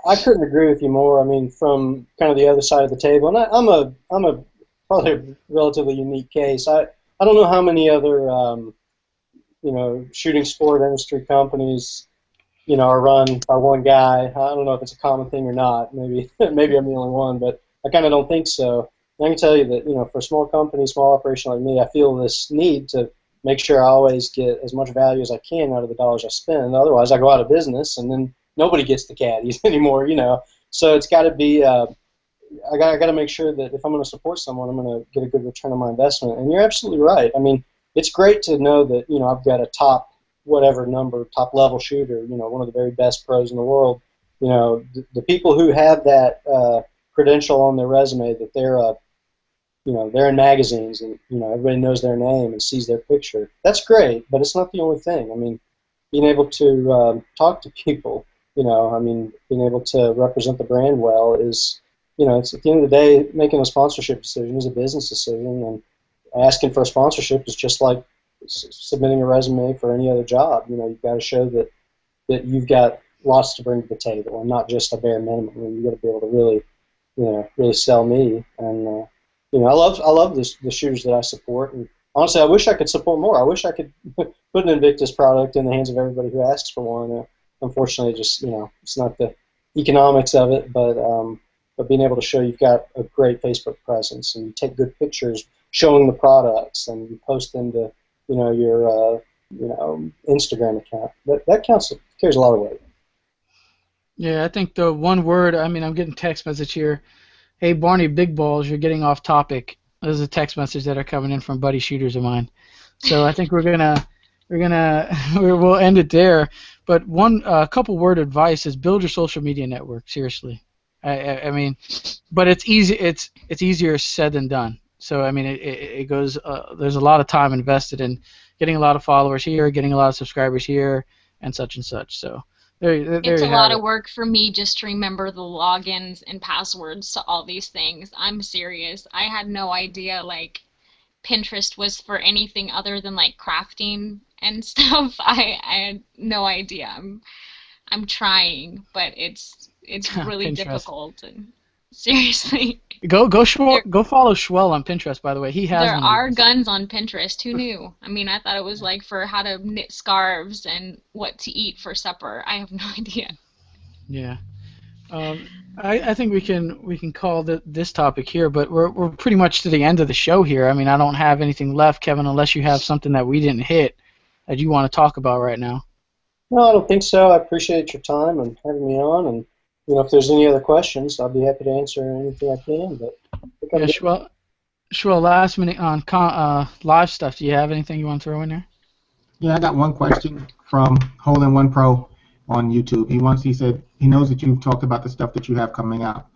I couldn't agree with you more. I mean, from kind of the other side of the table, and I'm a probably a relatively unique case. I don't know how many other shooting sport industry companies, are run by one guy. I don't know if it's a common thing or not. Maybe maybe I'm the only one, but I kind of don't think so. And I can tell you that, for a small company, small operation like me, I feel this need to make sure I always get as much value as I can out of the dollars I spend. Otherwise, I go out of business, and then nobody gets the caddies anymore. So it's got to be. I got to make sure that if I'm going to support someone, I'm going to get a good return on my investment. And you're absolutely right. I mean, it's great to know that I've got a top whatever number, top level shooter, one of the very best pros in the world. The people who have that credential on their resume that they're in magazines and everybody knows their name and sees their picture. That's great, but it's not the only thing. I mean, being able to talk to people, being able to represent the brand well is, it's at the end of the day, making a sponsorship decision is a business decision, and asking for a sponsorship is just like submitting a resume for any other job. You've got to show that you've got lots to bring to the table and not just a bare minimum. You've got to be able to really sell me. And I love the shooters that I support. And honestly, I wish I could support more. I wish I could put an Invictus product in the hands of everybody who asks for one. Unfortunately, just it's not the economics of it, but being able to show you've got a great Facebook presence and you take good pictures showing the products and you post them to your Instagram account. That counts. Carries a lot of weight. Yeah, I think the one word. I mean, I'm getting text message here. Hey Barney, big balls, you're getting off topic. Those are text messages that are coming in from buddy shooters of mine. So I think we'll end it there. But a couple word advice is build your social media network. Seriously, I mean, but it's easy. It's easier said than done. So I mean, it goes. There's a lot of time invested in getting a lot of followers here, getting a lot of subscribers here, and such and such. So. It's a lot of work for me just to remember the logins and passwords to all these things. I'm serious. I had no idea like Pinterest was for anything other than like crafting and stuff. I had no idea. I'm trying, but it's really difficult. And seriously. Go follow Schwell on Pinterest, by the way. He has There one. are guns on Pinterest. Who knew? I mean, I thought it was like for how to knit scarves and what to eat for supper. I have no idea. Yeah. I think we can call this topic here, but we're pretty much to the end of the show here. I mean, I don't have anything left, Kevin, unless you have something that we didn't hit that you want to talk about right now. No, I don't think so. I appreciate your time and having me on, and if there's any other questions, I'll be happy to answer anything I can. But yeah, Schwell, last minute on live stuff. Do you have anything you want to throw in there? Yeah, I got one question from Hole in One Pro on YouTube. He said he knows that you've talked about the stuff that you have coming out,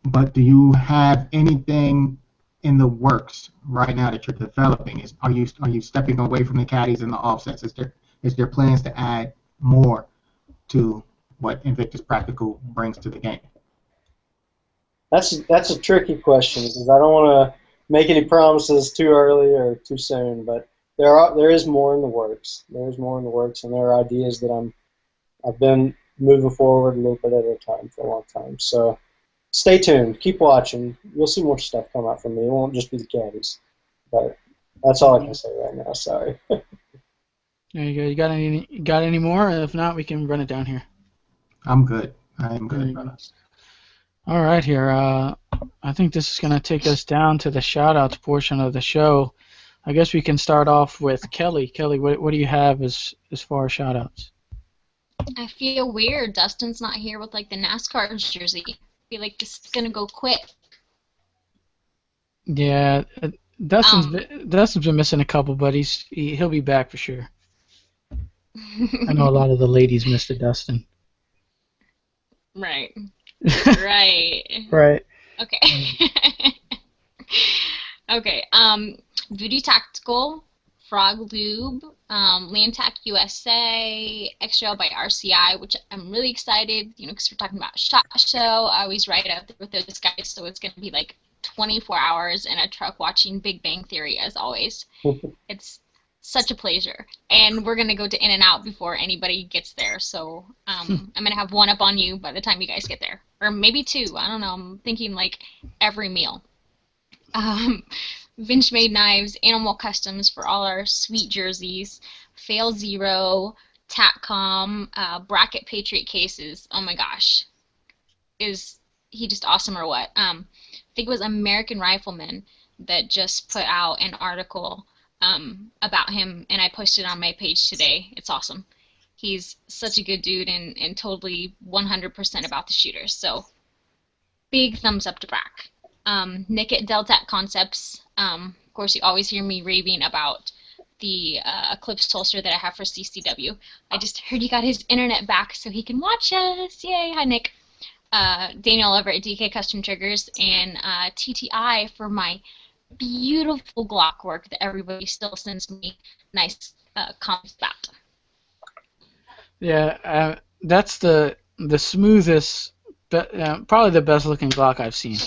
but do you have anything in the works right now that you're developing? Are you stepping away from the caddies and the offsets? Is there plans to add more to what Invictus Practical brings to the game? That's a tricky question because I don't want to make any promises too early or too soon. But there is more in the works. There's more in the works, and there are ideas that I've been moving forward a little bit at a time for a long time. So stay tuned. Keep watching. You'll see more stuff come out from me. It won't just be the caddies. But that's all I can say right now. Sorry. There you go. You got any more? If not, we can run it down here. I'm good. I am good, brother. All right, here. I think this is going to take us down to the shout-outs portion of the show. I guess we can start off with Kelly. Kelly, what do you have as far as shout-outs? I feel weird. Dustin's not here with like the NASCAR jersey. I feel like this is going to go quick. Yeah, Dustin's been missing a couple, but he'll be back for sure. I know a lot of the ladies missed the Dustin. Right. Right. Right. Okay. Okay. Voodoo Tactical, Frog Lube, Landtac USA, XRL by RCI, which I'm really excited, because we're talking about SHOT Show. I always ride out there with those guys, so it's going to be like 24 hours in a truck watching Big Bang Theory, as always. It's such a pleasure. And we're going to go to In-N-Out before anybody gets there, so I'm going to have one up on you by the time you guys get there. Or maybe two. I don't know. I'm thinking like every meal. Vinch made knives, animal customs for all our sweet jerseys, Fail Zero, Tatcom, Bracket Patriot cases. Oh my gosh, is he just awesome or what? I think it was American Rifleman that just put out an article about him, and I posted it on my page today. It's awesome. He's such a good dude and totally 100% about the shooters. So big thumbs up to Brack. Nick at Deltat Concepts. Of course, you always hear me raving about the Eclipse holster that I have for CCW. I just heard he got his internet back so he can watch us. Yay! Hi, Nick. Daniel over at DK Custom Triggers, and TTI for my beautiful Glock work that everybody still sends me nice comments about. Yeah, that's the smoothest, probably the best looking Glock I've seen.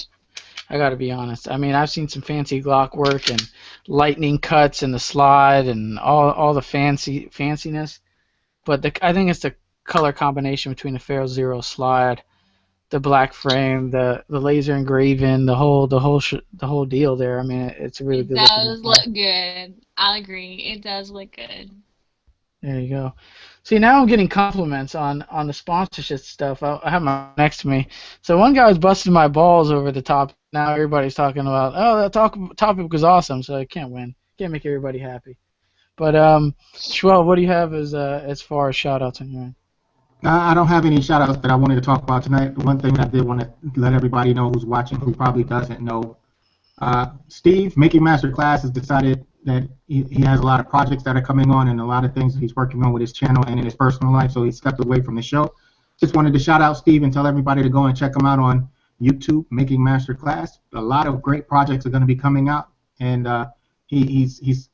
I got to be honest. I mean, I've seen some fancy Glock work and lightning cuts and the slide and all the fanciness, but I think it's the color combination between the Fail Zero slide, the black frame, the laser engraving, the whole deal there. I mean, it's a really good. It does look good. I'll agree. It does look good. There you go. See, now I'm getting compliments on the sponsorship stuff. I have my next to me. So one guy was busting my balls over the top. Now everybody's talking about, oh, that topic was awesome. So I can't win. Can't make everybody happy. But Schwell, what do you have as far as shout outs on your end? I don't have any shout outs that I wanted to talk about tonight. One thing I did want to let everybody know who's watching, who probably doesn't know, Steve, Making Masterclass, has decided that he has a lot of projects that are coming on and a lot of things that he's working on with his channel and in his personal life, so he stepped away from the show. Just wanted to shout out Steve and tell everybody to go and check him out on YouTube, Making Masterclass. A lot of great projects are going to be coming out, and he's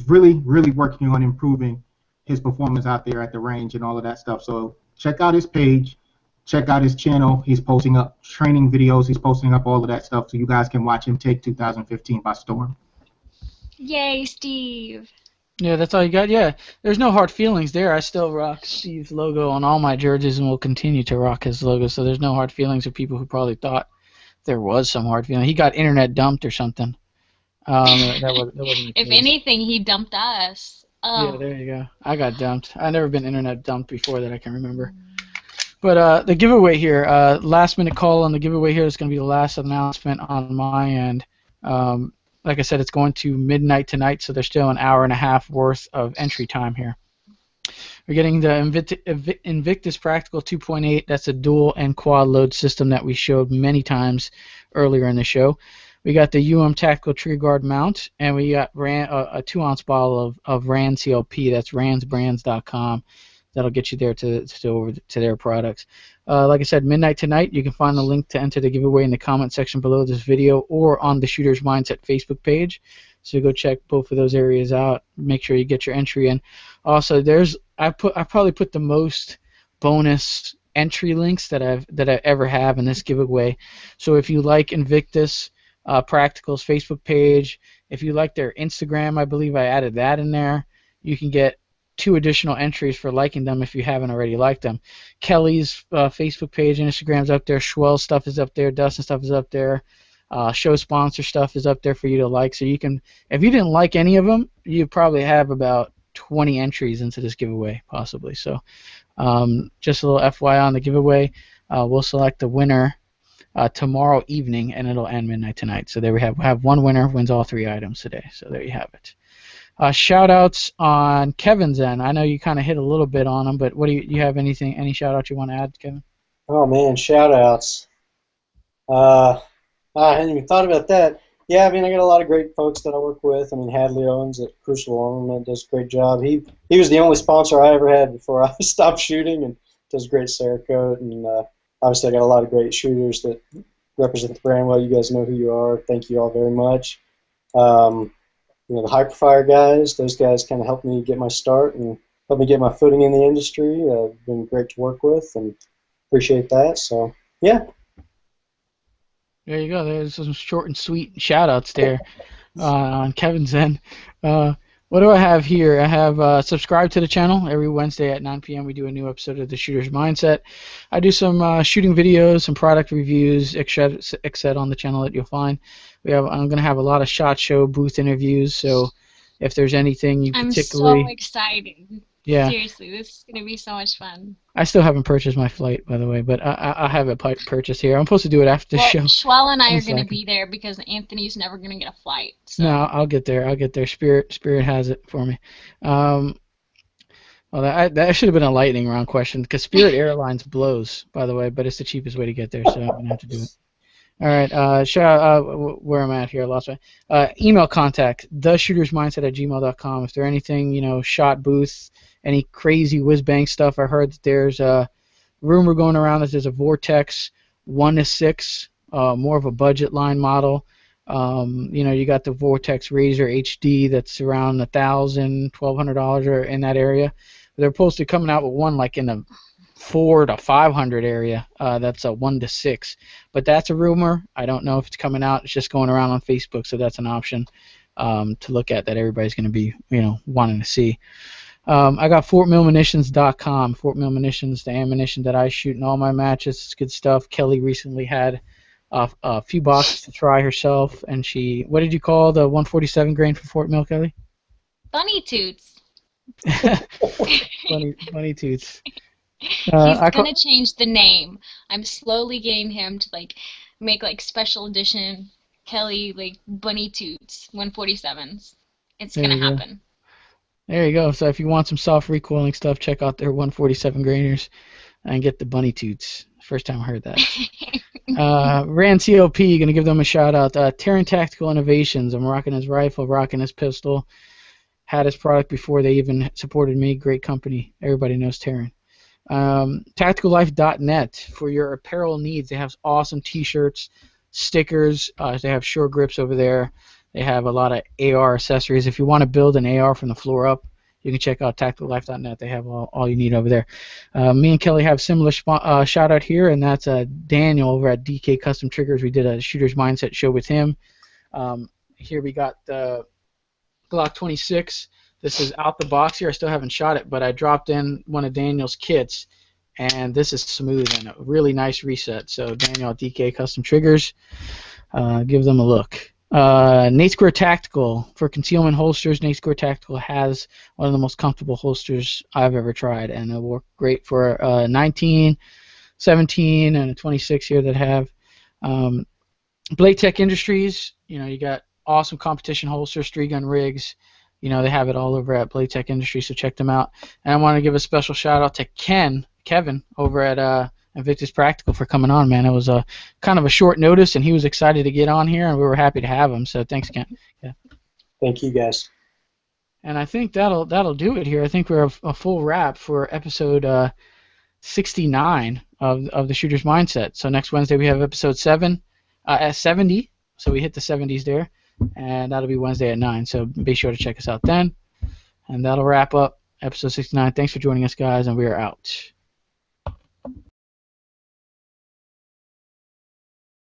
really, really working on improving his performance out there at the range and all of that stuff. So check out his page, check out his channel. He's posting up training videos. He's posting up all of that stuff so you guys can watch him take 2015 by storm. Yay, Steve. Yeah, that's all you got? Yeah, there's no hard feelings there. I still rock Steve's logo on all my jerseys and will continue to rock his logo, so there's no hard feelings for people who probably thought there was some hard feeling. He got internet dumped or something. That wasn't the If case. anything, he dumped us. Oh. Yeah, there you go. I got dumped. I've never been internet dumped before that I can remember. But the giveaway here, last minute call on the giveaway here is going to be the last announcement on my end. Like I said, it's going to midnight tonight, so there's still an hour and a half worth of entry time here. We're getting the Invictus Practical 2.8. That's a dual and quad load system that we showed many times earlier in the show. We got the Tactical Trigger Guard mount, and we got a 2-ounce bottle of Rand CLP. That's randsbrands.com. That'll get you there to their products. Like I said, midnight tonight. You can find the link to enter the giveaway in the comment section below this video or on the Shooter's Mindset Facebook page. So go check both of those areas out. Make sure you get your entry in. Also, I probably put the most bonus entry links that I ever have in this giveaway. So if you like Invictus Practical's Facebook page, if you like their Instagram, I believe I added that in there. You can get 2 additional entries for liking them if you haven't already liked them. Kelly's Facebook page and Instagram's up there. Schwell's stuff is up there. Dustin's stuff is up there. Show sponsor stuff is up there for you to like. So you can, if you didn't like any of them, you probably have about 20 entries into this giveaway possibly. So just a little FYI on the giveaway. We'll select the winner tomorrow evening, and it'll end midnight tonight. So there we have one winner wins all 3 items today. So there you have it. Shout-outs on Kevin's end. I know you kind of hit a little bit on them, but what do you have any shout-outs you want to add, Kevin? Oh, man, shout-outs. I hadn't even thought about that. Yeah, I mean, I got a lot of great folks that I work with. I mean, Hadley Owens at Crucial Ornament does a great job. He was the only sponsor I ever had before I stopped shooting, and does great Cerakote. And obviously I got a lot of great shooters that represent the brand well. You guys know who you are. Thank you all very much. The Hyperfire guys, those guys kind of helped me get my start and helped me get my footing in the industry. Been great to work with and appreciate that. So, yeah. There you go. There's some short and sweet shout-outs there on Kevin's end. What do I have here? I have subscribe to the channel. Every Wednesday at 9 p.m. we do a new episode of The Shooter's Mindset. I do some shooting videos, some product reviews, etc. on the channel that you'll find. I'm going to have a lot of SHOT Show booth interviews. So if there's anything you I'm so particularly, excited. yeah, Seriously, this is gonna be so much fun. I still haven't purchased my flight, by the way, but I have it purchased here. I'm supposed to do it after the Well, show. Schwell and I One are gonna second. be there because Anthony's never gonna get a flight. No, So I'll get there. I'll get there. Spirit has it for me. Um, well, that should have been a lightning round question because Spirit Airlines blows, by the way, but it's the cheapest way to get there, so I'm gonna have to do it. All right. Where I'm at here, I lost my email contact theshootersmindset@gmail.com. If there's anything, shot booth, any crazy whiz bang stuff, I heard that there's a rumor going around that there's a Vortex 1-6, more of a budget line model. You got the Vortex Razor HD that's around $1,000, $1,200 or in that area. They're supposed to be coming out with one like in the 400 to 500 area. That's a 1-6, but that's a rumor. I don't know if it's coming out. It's just going around on Facebook, so that's an option to look at that everybody's going to be wanting to see. I got FortMillMunitions.com. Fort Mill Munitions, the ammunition that I shoot in all my matches. It's good stuff. Kelly recently had a few boxes to try herself, and what did you call the 147 grain for Fort Mill, Kelly? Bunny Toots. Bunny toots. He's I gonna change the name. I'm slowly getting him to make special edition Kelly Bunny Toots 147s. It's There gonna you go. happen. There you go. So if you want some soft recoiling stuff, check out their 147 grainers and get the bunny toots. First time I heard that. Rand COP, gonna give them a shout out. Terran Tactical Innovations. I'm rocking his rifle, rocking his pistol. Had his product before they even supported me. Great company. Everybody knows Terran. TacticalLife.net for your apparel needs. They have awesome T-shirts, stickers. They have short grips over there. They have a lot of AR accessories. If you want to build an AR from the floor up, you can check out TacticalLife.net. They have all you need over there. Me and Kelly have similar shout out here, and that's Daniel over at DK Custom Triggers. We did a Shooter's Mindset show with him. Here we got the Glock 26. This is out the box here. I still haven't shot it, but I dropped in one of Daniel's kits, and this is smooth and a really nice reset. So Daniel at DK Custom Triggers, give them a look. Nate Square Tactical for concealment holsters. Nate Square Tactical has one of the most comfortable holsters I've ever tried, and it'll work great for 19, 17, and a 26 here that have. Blade Tech Industries, you got awesome competition holsters, 3-gun rigs. They have it all over at Blade Tech Industries, so check them out. And I want to give a special shout out to Kevin over at Invictus Practical for coming on, man. It was a kind of a short notice, and he was excited to get on here, and we were happy to have him. So thanks, Ken. Yeah. Thank you, guys. And I think that'll do it here. I think we're a full wrap for episode 69 of the Shooter's Mindset. So next Wednesday we have episode 70. So we hit the 70s there, and that'll be Wednesday at 9. So be sure to check us out then. And that'll wrap up episode 69. Thanks for joining us, guys, and we are out.